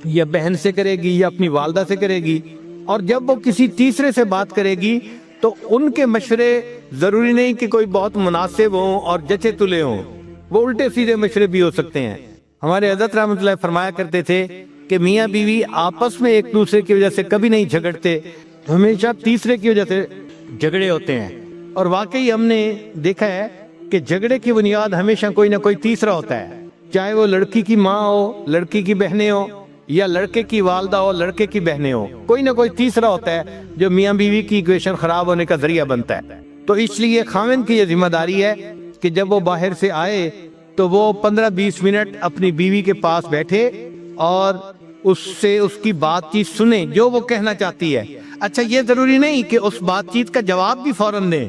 یا بہن سے کرے گی، یا اپنی والدہ سے کرے گی. اور جب وہ کسی تیسرے سے بات کرے گی تو ان کے مشورے ضروری نہیں کہ کوئی بہت مناسب ہوں اور جچے تلے ہوں، وہ الٹے سیدھے مشورے بھی ہو سکتے ہیں. ہمارے حضرت رحمۃ اللہ فرمایا کرتے تھے کہ میاں بیوی آپس میں ایک دوسرے کی وجہ سے کبھی نہیں جھگڑتے، ہمیشہ تیسرے کی وجہ سے جھگڑے ہوتے ہیں. اور واقعی ہم نے دیکھا ہے کہ جھگڑے کی بنیاد ہمیشہ کوئی نہ کوئی تیسرا ہوتا ہے، چاہے وہ لڑکی کی ماں ہو، لڑکی کی بہنیں ہو، یا لڑکے کی والدہ ہو، لڑکے کی بہنیں ہو. کوئی نہ کوئی تیسرا ہوتا ہے جو میاں بیوی کی ایکویشن خراب ہونے کا ذریعہ بنتا ہے. تو اس لیے خاوند کی یہ ذمہ داری ہے کہ جب وہ باہر سے آئے تو وہ 15-20 منٹ اپنی بیوی کے پاس بیٹھے اور اس سے اس کی بات چیت سنیں جو وہ کہنا چاہتی ہے۔ اچھا یہ ضروری نہیں کہ اس بات چیت کا جواب بھی فوراً دیں،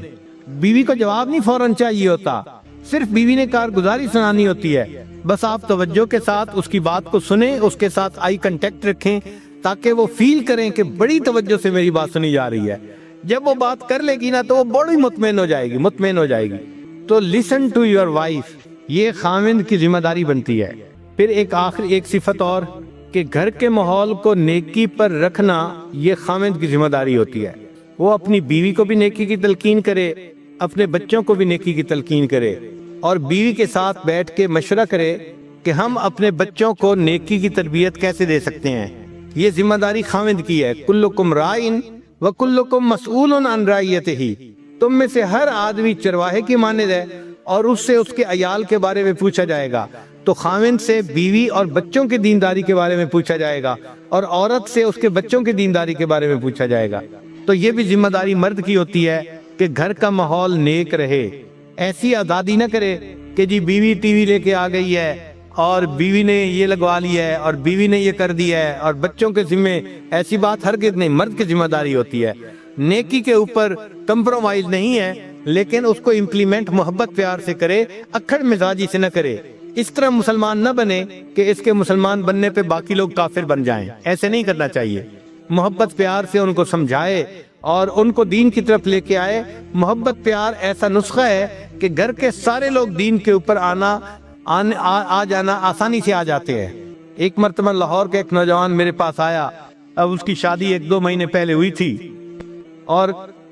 بیوی کو جواب نہیں فوراً چاہیے ہوتا، صرف بیوی نے کارگزاری سنانی ہوتی ہے۔ بس آپ توجہ کے ساتھ اس کی بات کو سنیں، اس کے ساتھ آئی کنٹیکٹ رکھیں تاکہ وہ فیل کریں کہ بڑی توجہ سے میری بات سنی جا رہی ہے۔ جب وہ بات کر لے گی نا تو وہ بڑی مطمئن ہو جائے گی۔ تو لسن ٹو یور وائف، یہ خاوند کی ذمہ داری بنتی ہے۔ پھر ایک صفت اور کہ گھر کے ماحول کو نیکی پر رکھنا یہ خاوند کی ذمہ داری ہوتی ہے۔ وہ اپنی بیوی کو بھی نیکی کی تلقین کرے، اپنے بچوں کو بھی نیکی کی تلقین کرے، اور بیوی کے ساتھ بیٹھ کے مشورہ کرے کہ ہم اپنے بچوں کو نیکی کی تربیت کیسے دے سکتے ہیں۔ یہ ذمہ داری خاوند کی ہے۔ کلکم رائن وکلکم مسئول عن رعیتہ، تم میں سے ہر آدمی چرواہے کی مانند ہے اور اس سے اس کے عیال کے بارے میں پوچھا جائے گا۔ تو خاوند سے بیوی اور بچوں کی دینداری کے بارے میں پوچھا جائے گا، اور عورت سے اس کے بچوں کی دینداری کے بارے میں پوچھا جائے گا۔ تو یہ بھی ذمہ داری مرد کی ہوتی ہے کہ گھر کا ماحول نیک رہے۔ ایسی آزادی نہ کرے کہ جی بیوی ٹی وی لے کے آ گئی ہے اور بیوی نے یہ لگوا لیا ہے اور بیوی نے یہ کر دیا ہے اور بچوں کے ذمے، ایسی بات ہرگز نہیں، مرد کی ذمہ داری ہوتی ہے۔ نیکی کے اوپر کمپرومائز نہیں ہے، لیکن اس کو امپلیمنٹ محبت پیار سے کرے، اکھڑ مزاجی سے نہ کرے۔ اس طرح مسلمان نہ بنے کہ اس کے مسلمان بننے پہ باقی لوگ کافر بن جائیں، ایسے نہیں کرنا چاہیے۔ محبت پیار سے ان کو سمجھائے اور ان کو دین کی طرف لے کے آئے۔ محبت پیار ایسا نسخہ ہے کہ گھر کے سارے لوگ دین کے اوپر آ جانا آسانی سے آ جاتے ہیں۔ ایک مرتبہ لاہور کا ایک نوجوان میرے پاس آیا، اب اس کی شادی 1-2 مہینے پہلے ہوئی تھی، اور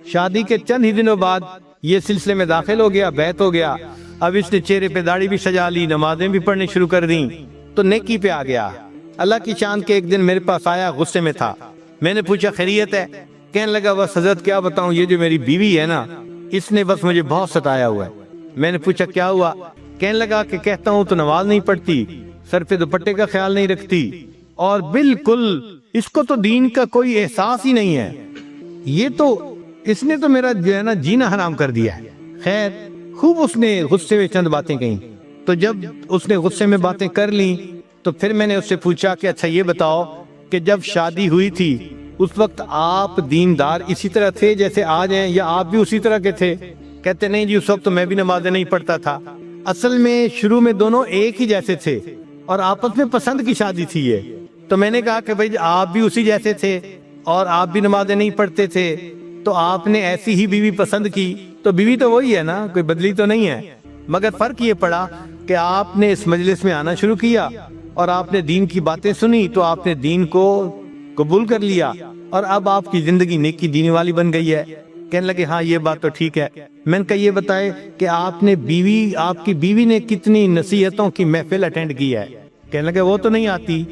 شادی کے چند ہی دنوں بعد یہ سلسلے میں داخل ہو گیا، بیعت ہو گیا۔ اب اس نے چہرے پہ داڑھی بھی سجا لی، نمازیں بھی پڑھنی شروع کر دیں، تو نیکی پہ آ گیا۔ اللہ کی شان کے ایک دن میرے پاس آیا، غصے میں تھا۔ میں نے پوچھا خیریت ہے؟ کہنے لگا بس حضرت کیا بتاؤں، یہ جو میری بیوی ہے نا، اس نے بس مجھے بہت ستایا ہوا ہے۔ میں نے پوچھا کیا ہوا؟ کہنے لگا کہ کہتا ہوں تو نماز نہیں پڑھتی، سر پہ دوپٹے کا خیال نہیں رکھتی، اور بالکل اس کو تو دین کا کوئی احساس ہی نہیں ہے، یہ تو اس نے تو میرا جو ہے نا جینا حرام کر دیا ہے۔ خیر خوب اس نے غصے میں چند باتیں کہیں، تو جب اس نے غصے میں باتیں کر لیں تو پھر میں نے اس سے پوچھا کہ اچھا یہ بتاؤ کہ جب شادی ہوئی تھی اس وقت آپ دیندار اسی طرح تھے جیسے آج ہیں، یا آپ بھی اسی طرح کے تھے؟ کہتے نہیں جی اس وقت تو میں بھی نمازیں نہیں پڑھتا تھا۔ اصل میں شروع میں دونوں ایک ہی جیسے تھے اور آپس میں پسند کی شادی تھی یہ۔ تو میں نے کہا کہ بھائی آپ بھی اسی جیسے تھے اور آپ بھی نمازیں نہیں پڑھتے تھے، تو آپ نے ایسی ہی بیوی پسند کی، تو بیوی تو وہی ہے نا، کوئی بدلی تو نہیں ہے، مگر فرق یہ پڑا کہ آپ نے اس مجلس میں آنا شروع کیا اور آپ نے دین کی باتیں سنی تو آپ نے دین کو قبول کر لیا، اور اب آپ کی زندگی نیکی دین والی بن گئی ہے۔ کہنے لگے ہاں یہ بات تو ٹھیک ہے۔ میں نے کہا یہ بتائے کہ آپ کی بیوی نے کتنی نصیحتوں کی محفل اٹینڈ کی ہے؟ کہنے لگے وہ تو نہیں آتی۔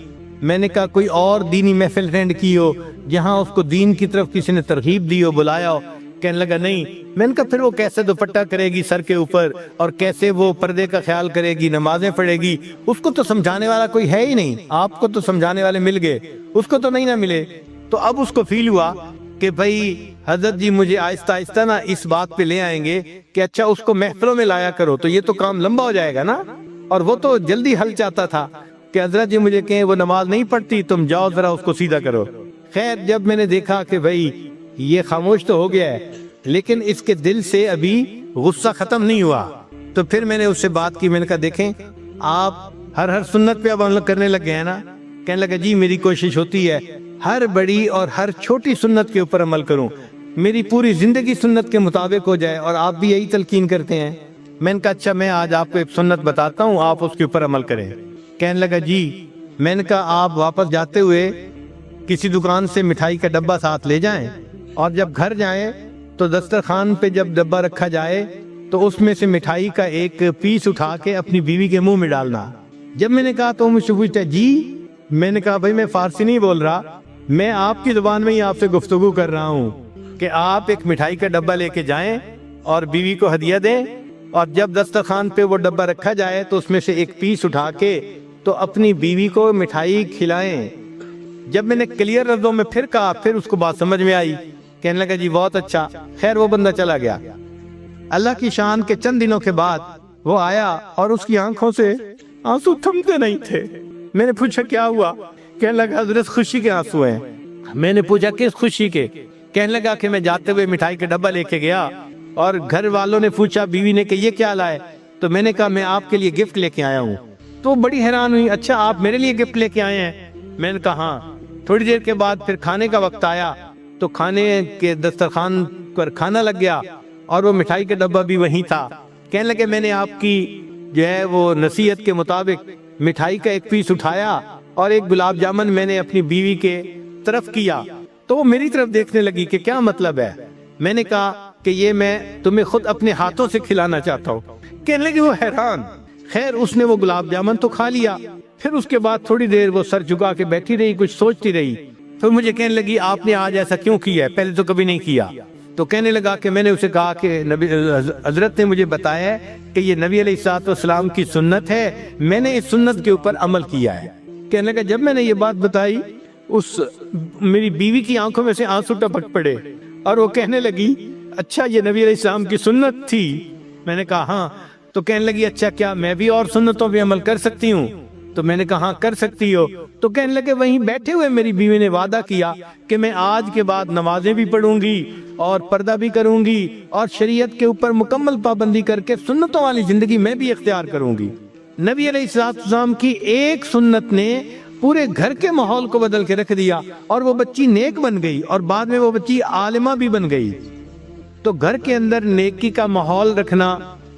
میں نے کہا کوئی اور دینی محفل اٹینڈ کی ہو جہاں اس کو دین کی طرف کسی نے ترغیب دی ہو، بلایا ہو؟ کہنے لگا نہیں۔ میں نے کہا پھر وہ کیسے دوپٹہ کرے گی سر کے اوپر، اور کیسے وہ پردے کا خیال کرے گی، نمازیں پڑھے گی؟ اس کو تو سمجھانے والا کوئی ہے ہی نہیں، آپ کو تو سمجھانے والے مل گئے، اس کو تو نہیں نہ ملے۔ تو اب اس کو فیل ہوا کہ بھائی حضرت جی مجھے آہستہ آہستہ نا اس بات پہ لے آئیں گے کہ اچھا اس کو محفلوں میں لایا کرو، تو یہ تو کام لمبا ہو جائے گا نا۔ اور وہ تو جلدی حل چاہتا تھا کہ حضرت جی مجھے کہیں وہ نماز نہیں پڑھتی، تم جاؤ ذرا اس کو سیدھا کرو۔ خیر جب میں نے دیکھا کہ بھائی یہ خاموش تو ہو گیا ہے لیکن اس کے دل سے ابھی غصہ ختم نہیں ہوا، تو پھر میں نے اس سے بات کی۔ میں نے کہا دیکھیں آپ ہر سنت پہ اب عمل کرنے لگ گئے ہیں نا؟ کہنے لگا جی میری کوشش ہوتی ہے ہر بڑی اور ہر چھوٹی سنت کے اوپر عمل کروں، میری پوری زندگی سنت کے مطابق ہو جائے، اور آپ بھی یہی تلقین کرتے ہیں۔ میں نے کہا اچھا میں آج آپ کو ایک سنت بتاتا ہوں، آپ اس کے اوپر عمل کریں۔ کہنے لگا جی۔ میں نے کہا آپ واپس جاتے ہوئے کسی دکان سے مٹھائی کا ڈبہ ساتھ لے جائیں، اور جب گھر جائیں تو دسترخوان پہ جب ڈبہ رکھا جائے تو اس میں سے مٹھائی کا ایک پیس اٹھا کے اپنی بیوی کے منہ میں ڈالنا۔ جب میں نے کہا تو مجھ سے پوچھتا جی، میں نے کہا بھائی میں فارسی نہیں بول رہا، میں آپ کی زبان میں ہی آپ سے گفتگو کر رہا ہوں کہ آپ ایک مٹھائی کا ڈبہ لے کے جائیں اور بیوی کو ہدیہ دیں، اور جب دسترخوان پہ وہ ڈبہ رکھا جائے تو اس میں سے ایک پیس اٹھا کے تو اپنی بیوی کو مٹھائی کھلائیں۔ جب میں نے کلیئر لفظوں میں پھر کہا، پھر اس کو بات سمجھ میں آئی، کہنے لگا جی بہت اچھا۔ خیر وہ بندہ چلا گیا۔ اللہ کی شان کے چند دنوں کے بعد وہ آیا اور اس کی آنکھوں سے آنسو تھمتے نہیں تھے۔ میں نے پوچھا کیا ہوا؟ کہنے لگا حضرت خوشی کے آنسو ہیں۔ میں نے پوچھا کس خوشی کے؟ کہنے لگا کہ میں جاتے ہوئے مٹھائی کا ڈبہ لے کے گیا اور گھر والوں نے پوچھا بیوی نے کہ یہ کیا لائے، تو میں نے کہا میں آپ کے لیے گفٹ لے کے آیا ہوں۔ تو بڑی حیران ہوئی، اچھا آپ میرے لیے گفٹ لے کے آئے ہیں؟ میں نے کہا ہاں۔ تھوڑی دیر کے بعد پھر کھانے کا وقت آیا تو کھانے کے دسترخوان پر کھانا لگ گیا اور وہ مٹھائی کا ڈبہ بھی وہیں تھا۔ کہنے لگے میں نے آپ کی جو ہے وہ نصیحت کے مطابق مٹھائی کا ایک پیس اٹھایا اور ایک گلاب جامن میں نے اپنی بیوی کے طرف کیا، تو وہ میری طرف دیکھنے لگی کہ کیا مطلب ہے۔ میں نے کہا کہ یہ میں تمہیں خود اپنے ہاتھوں سے کھلانا چاہتا ہوں۔ کہنے لگی وہ حیران۔ خیر اس نے وہ گلاب جامن تو کھا لیا، پھر اس کے بعد تھوڑی دیر وہ سر جھکا کے بیٹھی رہی، کچھ سوچتی رہی۔ پھر مجھے کہنے لگی آپ نے آج ایسا کیوں کیا ہے، پہلے تو کبھی نہیں کیا۔ تو کہنے لگا کہ میں نے اسے کہا کہ نبی حضرت نے مجھے بتایا ہے کہ یہ نبی علیہ الصلوۃ والسلام کی سنت ہے، میں نے اس سنت کے اوپر عمل کیا ہے۔ کہنے لگا جب میں نے یہ بات بتائی اس میری بیوی کی آنکھوں میں سے آنسو ٹپک پڑے اور وہ کہنے لگی اچھا یہ نبی علیہ السلام کی سنت تھی؟ میں نے کہا ہاں۔ تو کہنے لگی اچھا کیا میں بھی اور سنتوں پہ عمل کر سکتی ہوں؟ تو میں نے کہا ہاں کر سکتی ہو۔ تو کہنے لگے وہیں بیٹھے ہوئے میری بیوی نے وعدہ کیا کہ میں آج کے بعد نمازیں بھی پڑھوں گی اور پردہ بھی کروں گی اور شریعت کے اوپر مکمل پابندی کر کے سنتوں والی زندگی میں بھی اختیار کروں گی۔ نبی علیہ السلام کی ایک سنت نے پورے گھر کے ماحول کو بدل کے رکھ دیا اور وہ بچی نیک بن گئی اور بعد میں وہ بچی عالمہ بھی بن گئی۔ تو گھر کے اندر نیکی کا ماحول رکھنا،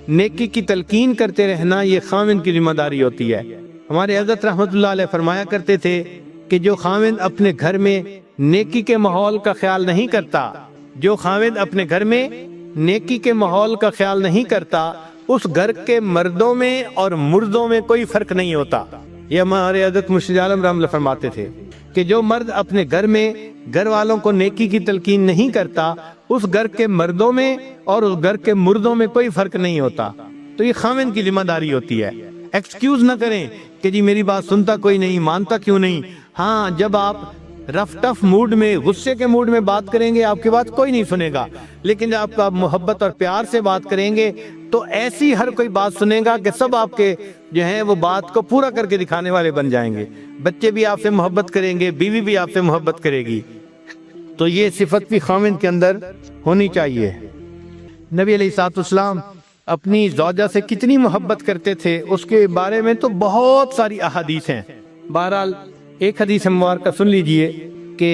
نیکی کی تلقین کرتے رہنا، یہ خاوند کی ذمہ داری ہوتی ہے۔ ہمارے حضرت رحمت اللہ علیہ فرمایا کرتے تھے کہ جو خاوند اپنے گھر میں نیکی کے ماحول کا خیال نہیں کرتا، جو خاوند اپنے گھر میں نیکی کے ماحول کا خیال نہیں کرتا، اس گھر کے مردوں میں اور مردوں میں کوئی فرق نہیں ہوتا۔ یہ ہمارے حضرت مرشد عالم رحمۃ اللہ فرماتے تھے کہ جو مرد اپنے گھر میں گھر والوں کو نیکی کی تلقین نہیں کرتا، اس گھر کے مردوں میں اور اس گھر کے مردوں میں کوئی فرق نہیں ہوتا۔ تو یہ خاوند کی ذمہ داری ہوتی ہے۔ ایکسکیوز نہ کریں کہ جی میری بات سنتا کوئی نہیں، مانتا کیوں نہیں۔ ہاں جب آپ رف ٹف موڈ میں، غصے کے موڈ میں بات کریں گے آپ کی بات کوئی نہیں سنے گا، لیکن جب آپ محبت اور پیار سے بات کریں گے تو ایسی ہر کوئی بات سنے گا کہ سب آپ کے جو ہیں وہ بات کو پورا کر کے دکھانے والے بن جائیں گے۔ بچے بھی آپ سے محبت کریں گے، بیوی بھی آپ سے محبت کرے گی۔ تو یہ صفت بھی خاوند کے اندر ہونی چاہیے۔ نبی علیہ الصلوۃ والسلام اپنی زوجہ سے کتنی محبت کرتے تھے اس کے بارے میں تو بہت ساری احادیث ہیں۔ بہرحال ایک حدیث مبارکہ سن لیجئے کہ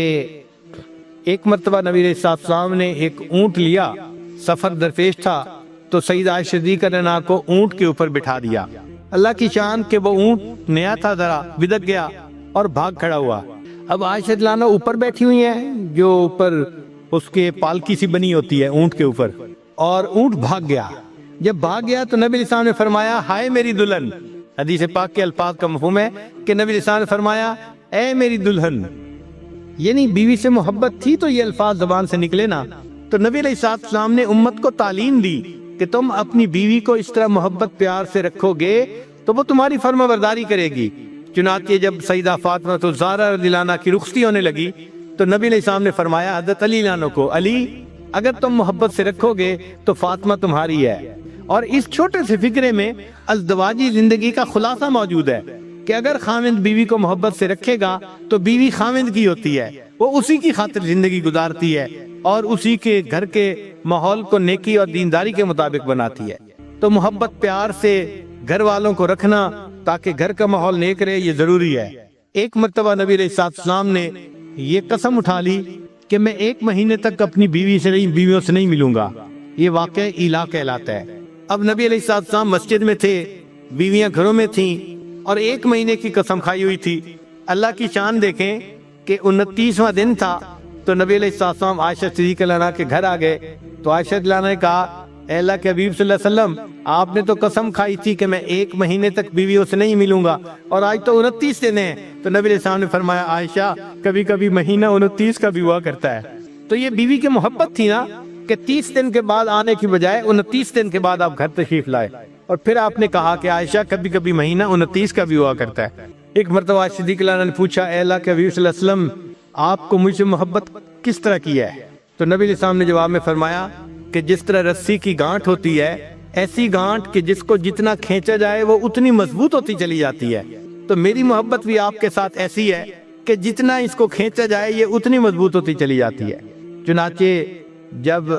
ایک مرتبہ نبی علیہ الصلوۃ والسلام نے ایک اونٹ لیا، سفر درپیش تھا، تو سیدہ عائشہ صدیقہ عنہا کو اونٹ کے اوپر بٹھا دیا۔ اللہ کی شان کہ وہ اونٹ نیا تھا، ذرا بدک گیا اور بھاگ کھڑا ہوا۔ اب عائشہ لانا اوپر بیٹھی ہوئی ہیں، جو اوپر اس کے پالکی سی بنی ہوتی ہے اونٹ کے اوپر، اور اونٹ بھاگ گیا۔ جب بھاگ گیا تو نبی علیہ السلام نے فرمایا ہائے میری دلہن۔ حدیث پاک کے الفاظ کا مفہوم ہے کہ نبی علیہ السلام نے فرمایا اے میری دلہن، یعنی بیوی سے محبت تھی تو یہ الفاظ زبان سے نکلے نا۔ تو نبی علیہ السلام نے امت کو تعلیم دی کہ تم اپنی بیوی کو اس طرح محبت پیار سے رکھو گے تو وہ تمہاری فرما برداری کرے گی۔ چنانچہ جب سیدہ فاطمہ تو زہرا رضی اللہ عنہا کی رخصتی ہونے لگی تو نبی علیہ السلام نے فرمایا حضرت علی عنہ کو، علی اگر تم محبت سے رکھو گے تو فاطمہ تمہاری ہے۔ اور اس چھوٹے سے فکرے میں ازدواجی زندگی کا خلاصہ موجود ہے کہ اگر خاوند بیوی کو محبت سے رکھے گا تو بیوی خاوند کی ہوتی ہے، وہ اسی کی خاطر زندگی گزارتی ہے اور اسی کے گھر کے ماحول کو نیکی اور دینداری کے مطابق بناتی ہے۔ تو محبت پیار سے گھر والوں کو رکھنا تاکہ گھر کا ماحول نیک رہے، یہ ضروری ہے۔ ایک مرتبہ نبی علیہ السلام نے یہ قسم اٹھا لی کہ میں 1 مہینے تک اپنی بیویوں سے نہیں ملوں گا۔ یہ واقعہ ایلا کہلاتا ہے۔ اب نبی علیہ السلام مسجد میں تھے، بیویاں گھروں میں تھیں اور 1 مہینے کی قسم کھائی ہوئی تھی۔ اللہ کی شان دیکھیں کہ 29واں دن تھا تو نبی علیہ السلام عائشہ صدیقہ عنہا کے گھر آ گئے تو عائشہ رضی اللہ عنہا نے کہا اے اللہ کے حبیب صلی اللہ علیہ وسلم، آپ نے تو قسم کھائی تھی کہ میں 1 مہینے تک بیویوں سے نہیں ملوں گا اور آج تو 29 دن ہیں۔ تو نبی علیہ السلام نے فرمایا عائشہ کبھی کبھی مہینہ 29 کا بھی ہوا کرتا ہے۔ تو یہ بیوی کی محبت تھی نا کہ 30 دن کے بعد آنے کی بجائے 29 دن کے بعد آپ گھر تشریف لائے، اور پھر آپ نے کہا کہ عائشہ کبھی کبھی مہینہ 29 کا بھی ہوا کرتا ہے۔ ایک مرتبہ عائشہ صدیقہ عنہا نے پوچھا اے اللہ کے حبیب صلی اللہ علیہ وسلم، آپ کو مجھ سے محبت کس طرح کی ہے؟ تو نبی علیہ السلام نے جواب میں فرمایا کہ جس طرح رسی کی گانٹھ ہوتی ہے، ایسی گانٹھ کہ جس کو جتنا کھینچا جائے وہ اتنی مضبوط ہوتی چلی جاتی ہے، تو میری محبت بھی آپ کے ساتھ ایسی ہے کہ جتنا اس کو کھینچا جائے یہ اتنی مضبوط ہوتی چلی جاتی ہے۔ چنانچہ جب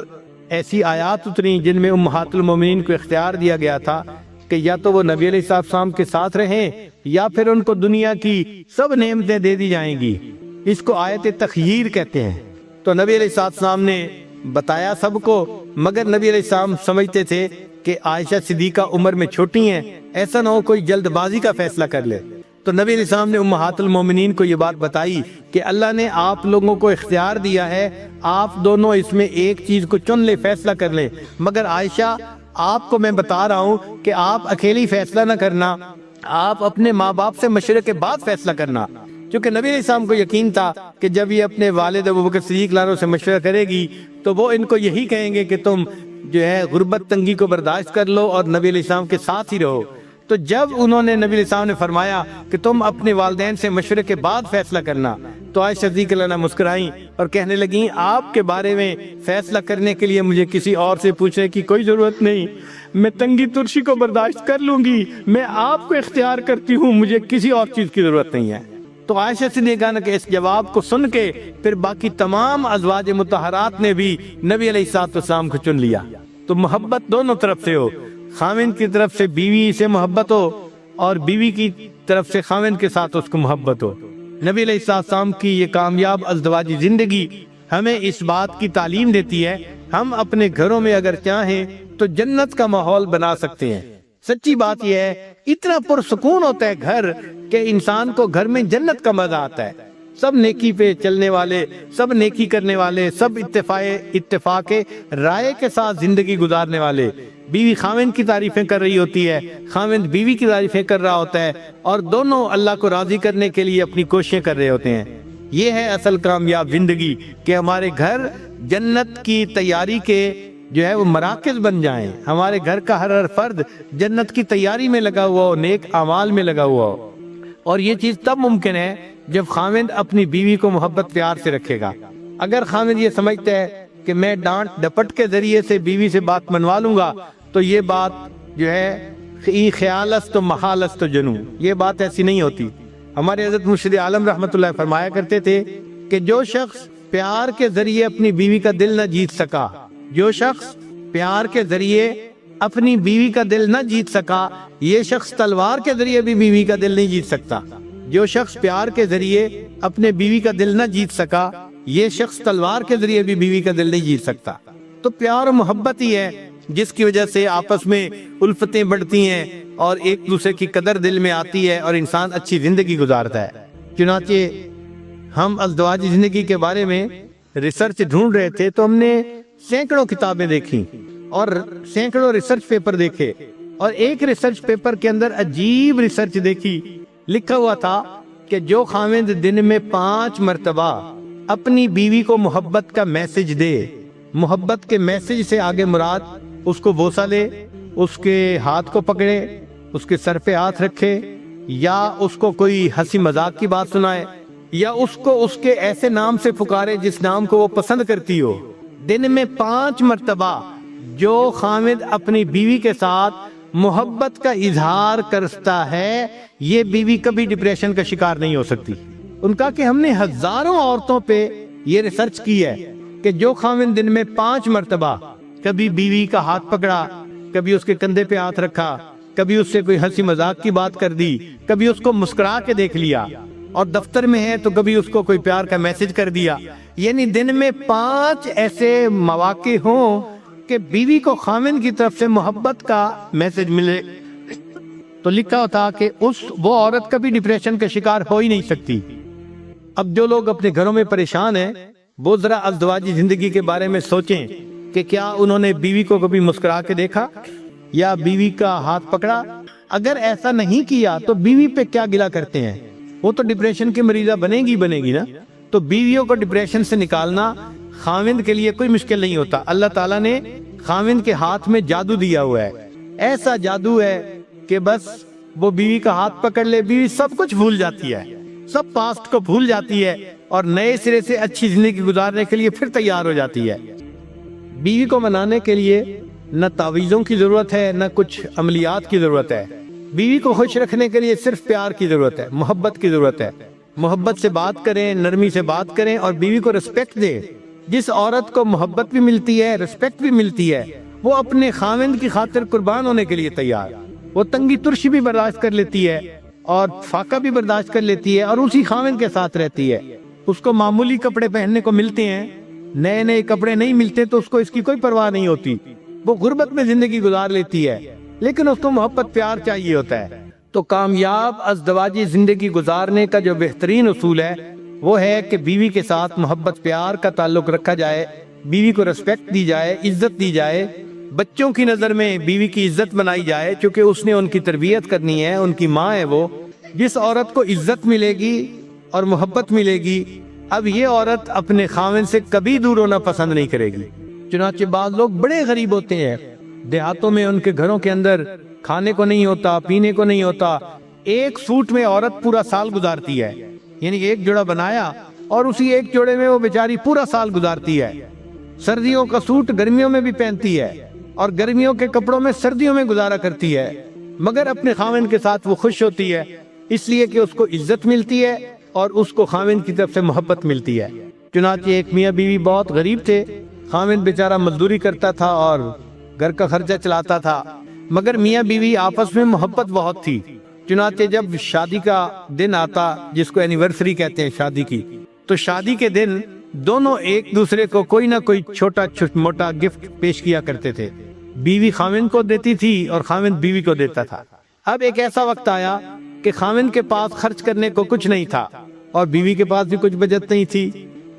ایسی آیات اتری جن میں امہات المومنین کو اختیار دیا گیا تھا کہ یا تو وہ نبی علیہ السلام کے ساتھ رہیں یا پھر ان کو دنیا کی سب نعمتیں دے دی جائیں گی، اس کو آیت تخییر کہتے ہیں، تو نبی علیہ السلام نے بتایا سب کو، مگر نبی علیہ السلام سمجھتے تھے کہ عائشہ صدیقہ عمر میں چھوٹی ہیں، ایسا نہ ہو کوئی جلد بازی کا فیصلہ کر لے، تو نبی علیہ السلام نے امہات المومنین کو یہ بات بتائی کہ اللہ نے آپ لوگوں کو اختیار دیا ہے، آپ دونوں اس میں ایک چیز کو چن لے، فیصلہ کر لیں، مگر عائشہ آپ کو میں بتا رہا ہوں کہ آپ اکیلی فیصلہ نہ کرنا، آپ اپنے ماں باپ سے مشورے کے بعد فیصلہ کرنا، کیونکہ نبی علیہ السلام کو یقین تھا کہ جب یہ اپنے والد ابوبکر صدیق عنہ سے مشورہ کرے گی تو وہ ان کو یہی کہیں گے کہ تم جو ہے غربت تنگی کو برداشت کر لو اور نبی علیہ السلام کے ساتھ ہی رہو۔ تو جب انہوں نے نبی علیہ السلام نے فرمایا کہ تم اپنے والدین سے مشورے کے بعد فیصلہ کرنا، تو عائشہ صدیقہ عنہا مسکرائیں اور کہنے لگیں آپ کے بارے میں فیصلہ کرنے کے لیے مجھے کسی اور سے پوچھنے کی کوئی ضرورت نہیں، میں تنگی ترشی کو برداشت کر لوں گی، میں آپ کو اختیار کرتی ہوں، مجھے کسی اور چیز کی ضرورت نہیں ہے۔ تو عائشہ صدیقہ عنہا کے اس جواب کو سن کے پھر باقی تمام ازواج مطہرات نے بھی نبی علیہ السلام کو چن لیا۔ تو محبت دونوں طرف سے ہو، خاوند کی طرف سے بیوی سے محبت ہو اور بیوی کی طرف سے خاوند کے ساتھ اس کو محبت ہو۔ نبی علیہ السلام کی یہ کامیاب ازدواجی زندگی ہمیں اس بات کی تعلیم دیتی ہے، ہم اپنے گھروں میں اگر چاہیں تو جنت کا ماحول بنا سکتے ہیں۔ سچی بات یہ ہے، اتنا پرسکون ہوتا ہے گھر کہ انسان کو گھر میں جنت کا مزہ آتا ہے، سب نیکی پہ چلنے والے، سب نیکی کرنے والے، سب اتفاق رائے کے ساتھ زندگی گزارنے والے، بیوی خاوند کی تعریفیں کر رہی ہوتی ہے، خاوند بیوی کی تعریفیں کر رہا ہوتا ہے، اور دونوں اللہ کو راضی کرنے کے لیے اپنی کوششیں کر رہے ہوتے ہیں۔ یہ ہے اصل کامیاب زندگی کہ ہمارے گھر جنت کی تیاری کے جو ہے وہ مراکز بن جائیں، ہمارے گھر کا ہر فرد جنت کی تیاری میں لگا ہوا ہو، نیک اعمال میں لگا ہوا ہو، اور یہ چیز تب ممکن ہے جب خاوند اپنی بیوی کو محبت پیار سے رکھے گا۔ اگر خاوند یہ سمجھتا ہے کہ میں ڈانٹ ڈپٹ کے ذریعے سے بیوی سے بات منوا لوں گا تو یہ بات جو ہے خیال است و محال است و جنو، یہ بات ایسی نہیں ہوتی۔ ہمارے حضرت مرشد عالم رحمۃ اللہ فرمایا کرتے تھے کہ جو شخص پیار کے ذریعے اپنی بیوی کا دل نہ جیت سکا، جو شخص پیار کے ذریعے اپنی بیوی کا دل نہ جیت سکا، یہ شخص تلوار کے ذریعے بھی بیوی کا دل نہیں جیت سکتا۔ جو شخص پیار کے ذریعے اپنے بیوی کا دل نہ جیت سکا، یہ شخص تلوار کے ذریعے بھی بیوی کا دل نہیں جیت سکتا۔ تو پیار و محبت ہی ہے جس کی وجہ سے آپس میں الفتیں بڑھتی ہیں اور ایک دوسرے کی قدر دل میں آتی ہے اور انسان اچھی زندگی گزارتا ہے۔ چنانچہ ہم ازدواجی زندگی کے بارے میں ریسرچ ڈھونڈ رہے تھے تو ہم نے سینکڑوں کتابیں دیکھی اور سینکڑوں ریسرچ پیپر دیکھے، اور ایک ریسرچ پیپر کے اندر عجیب ریسرچ دیکھی، لکھا ہوا تھا کہ جو خاوند دن میں 5 مرتبہ اپنی بیوی کو محبت کا میسج دے، محبت کے میسج سے آگے مراد اس کو بوسہ لے، اس کے ہاتھ کو پکڑے، اس کے سر پہ ہاتھ رکھے، یا اس کو کوئی ہنسی مذاق کی بات سنائے، یا اس کو اس کے ایسے نام سے پکارے جس نام کو وہ پسند کرتی ہو، دن میں 5 مرتبہ جو خاوند اپنی بیوی کے ساتھ محبت کا اظہار کرتا ہے، یہ بیوی کبھی ڈپریشن کا شکار نہیں ہو سکتی۔ ان کا کہ ہم نے ہزاروں عورتوں پہ یہ ریسرچ کی ہے کہ جو خاوند دن میں 5 مرتبہ کبھی بیوی کا ہاتھ پکڑا، کبھی اس کے کندھے پہ ہاتھ رکھا، کبھی اس سے کوئی ہنسی مذاق کی بات کر دی، کبھی اس کو مسکرا کے دیکھ لیا، اور دفتر میں ہے تو کبھی اس کو کوئی پیار کا میسج کر دیا، یعنی دن میں 5 ایسے مواقع ہوں کہ بیوی کو خاوند کی طرف سے محبت کا میسج ملے، تو لکھا ہوتا کہ وہ عورت کبھی ڈپریشن کا شکار ہو ہی نہیں سکتی۔ اب جو لوگ اپنے گھروں میں پریشان ہیں وہ ذرا ازدواجی زندگی کے بارے میں سوچیں کہ کیا انہوں نے بیوی کو کبھی مسکرا کے دیکھا یا بیوی کا ہاتھ پکڑا؟ اگر ایسا نہیں کیا تو بیوی پہ کیا گلہ کرتے ہیں؟ وہ تو ڈپریشن کی مریضہ بنے گی نا۔ تو بیویوں کو ڈپریشن سے نکالنا خاوند کے لیے کوئی مشکل نہیں ہوتا۔ اللہ تعالیٰ نے خاوند کے ہاتھ میں جادو دیا ہوا ہے، ایسا جادو ہے کہ بس وہ بیوی کا ہاتھ پکڑ لے، بیوی سب کچھ بھول جاتی ہے، سب پاسٹ کو بھول جاتی ہے اور نئے سرے سے اچھی زندگی گزارنے کے لیے پھر تیار ہو جاتی ہے۔ بیوی کو منانے کے لیے نہ تعویذوں کی ضرورت ہے نہ کچھ عملیات کی ضرورت ہے. بیوی کو خوش رکھنے کے لیے صرف پیار کی ضرورت ہے، محبت کی ضرورت ہے. محبت سے بات کریں، نرمی سے بات کریں اور بیوی کو رسپیکٹ دیں. جس عورت کو محبت بھی ملتی ہے، رسپیکٹ بھی ملتی ہے، وہ اپنے خاوند کی خاطر قربان ہونے کے لیے تیار. وہ تنگی ترشی بھی برداشت کر لیتی ہے اور فاقہ بھی برداشت کر لیتی ہے اور اسی خاوند کے ساتھ رہتی ہے. اس کو معمولی کپڑے پہننے کو ملتے ہیں، نئے نئے کپڑے نہیں ملتے تو اس کو اس کی کوئی پرواہ نہیں ہوتی. وہ غربت میں زندگی گزار لیتی ہے لیکن اس کو محبت پیار چاہیے ہوتا ہے. تو کامیاب ازدواجی زندگی گزارنے کا جو بہترین اصول ہے وہ ہے کہ بیوی کے ساتھ محبت پیار کا تعلق رکھا جائے، بیوی کو رسپیکٹ دی جائے، عزت دی جائے. بچوں کی نظر میں بیوی کی عزت بنائی جائے چونکہ اس نے ان کی تربیت کرنی ہے، ان کی ماں ہے وہ. جس عورت کو عزت ملے گی اور محبت ملے گی، اب یہ عورت اپنے خاوند سے کبھی دور ہونا پسند نہیں کرے گی. چنانچہ بعض لوگ بڑے غریب ہوتے ہیں، دیہاتوں میں ان کے گھروں کے اندر کھانے کو نہیں ہوتا، پینے کو نہیں ہوتا. ایک سوٹ میں عورت پورا سال گزارتی ہے، یعنی ایک جوڑا بنایا اور اسی ایک جوڑے میں وہ بیچاری پورا سال گزارتی ہے. سردیوں کا سوٹ گرمیوں میں بھی پہنتی ہے اور گرمیوں کے کپڑوں میں سردیوں میں گزارا کرتی ہے، مگر اپنے خاوند کے ساتھ وہ خوش ہوتی ہے اس لیے کہ اس کو عزت ملتی ہے اور اس کو خاوند کی طرف سے محبت ملتی ہے. چنانچہ ایک میاں بیوی بہت غریب تھے، خاوند بیچارہ مزدوری کرتا تھا اور گھر کا خرچہ چلاتا تھا، مگر میاں بیوی آپس میں محبت بہت تھی. چنانچہ جب شادی کا دن آتا، جس کو اینیورسری کہتے ہیں شادی کی، تو شادی کے دن دونوں ایک دوسرے کو کوئی نہ کوئی چھوٹا موٹا گفٹ پیش کیا کرتے تھے. بیوی خاوند کو دیتی تھی اور خاوند بیوی کو دیتا تھا. اب ایک ایسا وقت آیا کہ خاوند کے پاس خرچ کرنے کو کچھ نہیں تھا اور بیوی کے پاس بھی کچھ بچت نہیں تھی،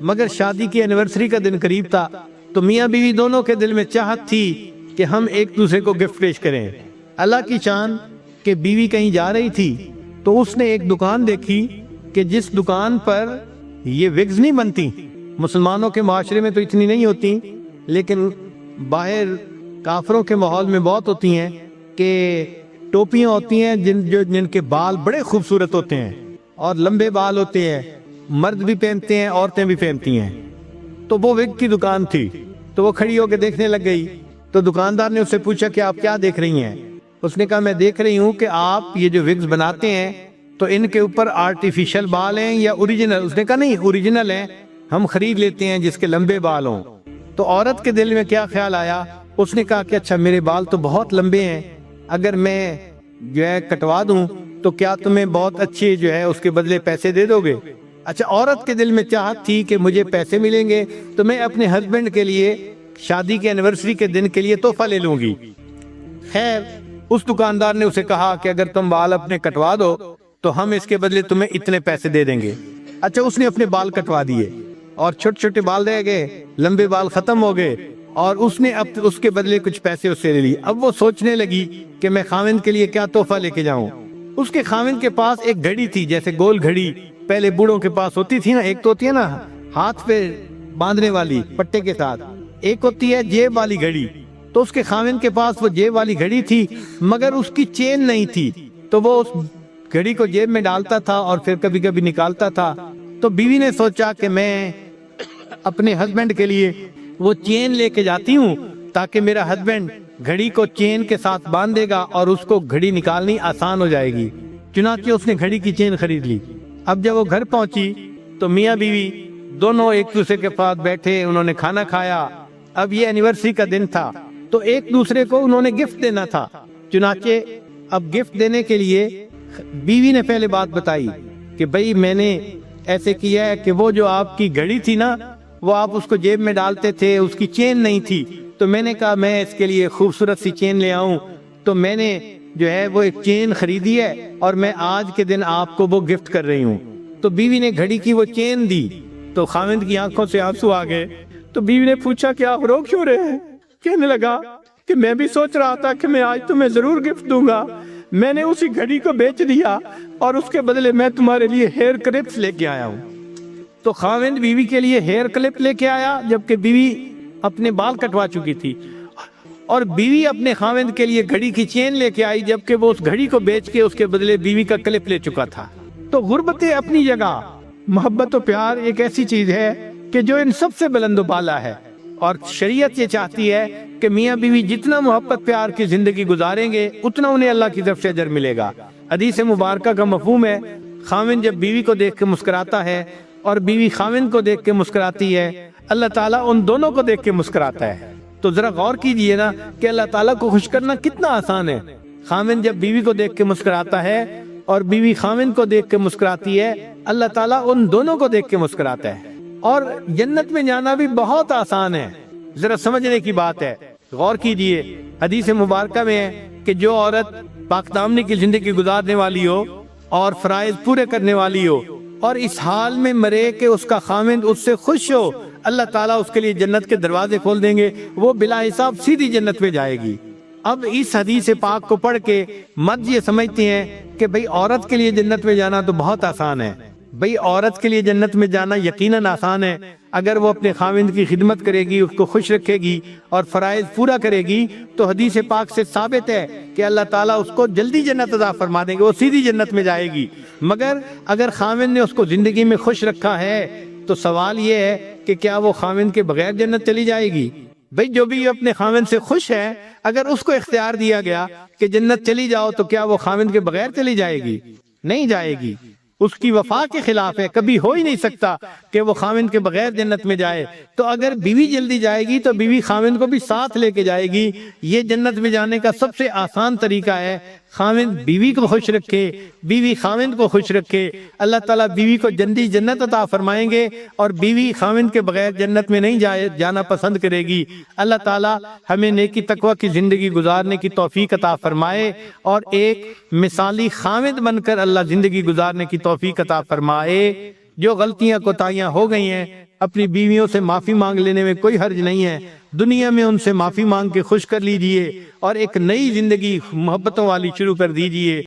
مگر شادی کی اینیورسری کا دن قریب تھا تو میاں بیوی دونوں کے دل میں چاہت تھی کہ ہم ایک دوسرے کو گفٹ پیش کریں. اللہ کی شان کہ بیوی کہیں جا رہی تھی تو اس نے ایک دکان دیکھی کہ جس دکان پر یہ وگز نہیں بنتی، مسلمانوں کے معاشرے میں تو اتنی نہیں ہوتی لیکن باہر کافروں کے ماحول میں بہت ہوتی ہیں، کہ ٹوپیاں ہوتی ہیں جن کے بال بڑے خوبصورت ہوتے ہیں اور لمبے بال ہوتے ہیں، مرد بھی پہنتے ہیں عورتیں بھی پہنتی ہیں. تو وہ وگ کی دکان تھی تو وہ کھڑی ہو کے دیکھنے لگ گئی. تو دکاندار نے اس سے پوچھا کہ آپ کیا دیکھ رہی ہیں؟ اس نے کہا میں دیکھ رہی ہوں کہ آپ یہ جو وگز بناتے ہیں تو ان کے اوپر آرٹیفیشل بال ہیں یا اوریجنل؟ اس نے کہا نہیں، اوریجنل ہیں، ہم خرید لیتے ہیں جس کے لمبے بال ہوں. تو عورت کے دل میں کیا خیال آیا؟ اس نے کہا کہ اچھا میرے بال تو بہت لمبے ہیں، اگر میں جو ہے کٹوا دوں تو کیا تمہیں بہت اچھے جو ہے اس کے بدلے پیسے دے دو گے؟ اچھا، عورت کے دل میں چاہت تھی کہ مجھے پیسے ملیں گے تو میں اپنے ہسبینڈ کے لیے شادی کے اینیورسری کے دن کے لیے تحفہ لے لوں گی. خیر، اس دکاندار نے اسے کہا کہ اگر تم بال اپنے کٹوا دو تو ہم اس کے بدلے تمہیں اتنے پیسے دے دیں گے. اچھا، اس نے اپنے بال کٹوا دیے اور چھوٹے چھوٹے بال رہ گئے، لمبے بال ختم ہو گئے اور اس نے اب اس کے بدلے کچھ پیسے اس سے لے لی. اب وہ سوچنے لگی کہ میں خاوند کے لیے کیا تحفہ لے کے جاؤں. اس کے خاوند کے پاس ایک گھڑی تھی، جیسے گول گھڑی پہلے بوڑھوں کے پاس ہوتی تھی نا، ایک تو ہوتی ہے نا ہاتھ پہ باندھنے والی پٹے کے ساتھ، ایک ہوتی ہے جیب والی گھڑی. تو اس کے خاوند کے پاس وہ جیب والی گھڑی تھی مگر اس کی چین نہیں تھی، تو وہ اس گھڑی کو جیب میں ڈالتا تھا اور پھر کبھی کبھی نکالتا تھا. تو بیوی نے سوچا کہ میں اپنے ہسبینڈ کے لیے وہ چین لے کے جاتی ہوں تاکہ میرا ہسبینڈ گھڑی کو چین کے ساتھ باندھ دے گا اور اس کو گھڑی نکالنی آسان ہو جائے گی. چنانچہ اس نے گھڑی کی چین خرید لی. اب جب وہ گھر پہنچی تو میاں بیوی دونوں ایک دوسرے کے پاس بیٹھے، انہوں نے کھانا کھایا. اب یہ اینیورسری کا دن تھا تو ایک دوسرے کو انہوں نے گفٹ دینا تھا. چنانچہ اب گفٹ دینے کے لیے بیوی نے پہلے بات بتائی کہ بھئی میں نے ایسے کیا ہے کہ وہ جو آپ کی گھڑی تھی نا، وہ آپ اس کو جیب میں ڈالتے تھے، اس کی چین نہیں تھی، تو میں نے کہا میں اس کے لیے خوبصورت سی چین لے آؤں، تو میں نے جو ہے وہ ایک چین خریدی ہے اور میں آج کے دن آپ کو وہ گفٹ کر رہی ہوں. تو بیوی نے گھڑی کی وہ چین دی تو خاوند کی آنکھوں سے آنسو آ گئے. تو بیوی نے پوچھا کہ آپ رو کیوں رہے ہیں؟ کہنے لگا کہ میں بھی سوچ رہا تھا کہ میں آج تمہیں ضرور گفٹ دوں گا، میں نے اسی گھڑی کو بیچ دیا اور اس کے بدلے میں تمہارے لیے ہیئر کلپس لے کے آیا ہوں. تو خاوند بیوی کے لیے ہیئر کلپ لے کے آیا جبکہ بیوی اپنے بال کٹوا چکی تھی، اور بیوی اپنے خاوند کے لیے گھڑی کی چین لے کے آئی جبکہ وہ اس گھڑی کو بیچ کے اس کے بدلے بیوی کا کلپ لے چکا تھا. تو غربت اپنی جگہ، محبت و پیار ایک ایسی چیز ہے کہ جو ان سب سے بلند و بالا ہے اور شریعت یہ چاہتی ہے کہ میاں بیوی جتنا محبت پیار کی زندگی گزاریں گے اتنا انہیں اللہ کی طرف سے اجر ملے گا۔ حدیث مبارکہ کا مفہوم ہے خاوند جب بیوی کو دیکھ کے مسکراتا ہے اور بیوی خاوند کو دیکھ کے مسکراتی ہے، اللہ تعالیٰ ان دونوں کو دیکھ کے مسکراتا ہے۔ تو ذرا غور کیجئے نا کہ اللہ تعالیٰ کو خوش کرنا کتنا آسان ہے۔ خاوند جب بیوی کو دیکھ کے مسکراتا ہے اور بیوی خاوند کو دیکھ کے مسکراتی ہے، اللہ تعالیٰ ان دونوں کو دیکھ کے مسکراتا ہے۔ اور جنت میں جانا بھی بہت آسان ہے، ذرا سمجھنے کی بات ہے۔ غور کیجئے، حدیث مبارکہ میں ہے کہ جو عورت پاک دامنی کی زندگی گزارنے والی ہو اور فرائض پورے کرنے والی ہو اور اس حال میں مرے کہ اس کا خاوند اس سے خوش ہو، اللہ تعالیٰ اس کے لیے جنت کے دروازے کھول دیں گے، وہ بلا حساب سیدھی جنت میں جائے گی۔ اب اس حدیث پاک کو پڑھ کے مرد یہ سمجھتے ہیں کہ بھئی عورت کے لیے جنت میں جانا تو بہت آسان ہے۔ بھئی عورت کے لیے جنت میں جانا یقیناً آسان ہے، اگر وہ اپنے خاوند کی خدمت کرے گی، اس کو خوش رکھے گی اور فرائض پورا کرے گی تو حدیث پاک سے ثابت ہے کہ اللہ تعالیٰ اس کو جلدی جنت عطا فرما دیں گے، وہ سیدھی جنت میں جائے گی۔ مگر اگر خاوند نے اس کو زندگی میں خوش رکھا ہے تو سوال یہ ہے کہ کیا وہ خاوند کے بغیر جنت چلی جائے گی؟ بھئی جو بھی اپنے خاوند سے خوش ہے، اگر اس کو اختیار دیا گیا کہ جنت چلی جاؤ تو کیا وہ خاوند کے بغیر چلی جائے گی؟ نہیں جائے گی، اس کی وفا کے خلاف ہے، کبھی ہو ہی نہیں سکتا کہ وہ خاوند کے بغیر جنت میں جائے۔ تو اگر بیوی جلدی جائے گی تو بیوی خاوند کو بھی ساتھ لے کے جائے گی۔ یہ جنت میں جانے کا سب سے آسان طریقہ ہے، خاوند بیوی کو خوش رکھے، بیوی خاوند کو خوش رکھے، اللہ تعالیٰ بیوی کو جلدی جنت عطا فرمائیں گے اور بیوی خاوند کے بغیر جنت میں نہیں جانا پسند کرے گی۔ اللہ تعالیٰ ہمیں نیکی تقوی کی زندگی گزارنے کی توفیق عطا فرمائے اور ایک مثالی خاوند بن کر اللہ زندگی گزارنے کی توفیق عطا فرمائے۔ جو غلطیاں کوتاہیاں ہو گئی ہیں اپنی بیویوں سے معافی مانگ لینے میں کوئی حرج نہیں ہے، دنیا میں ان سے معافی مانگ کے خوش کر لیجئے اور ایک نئی زندگی محبتوں والی شروع کر دیجئے۔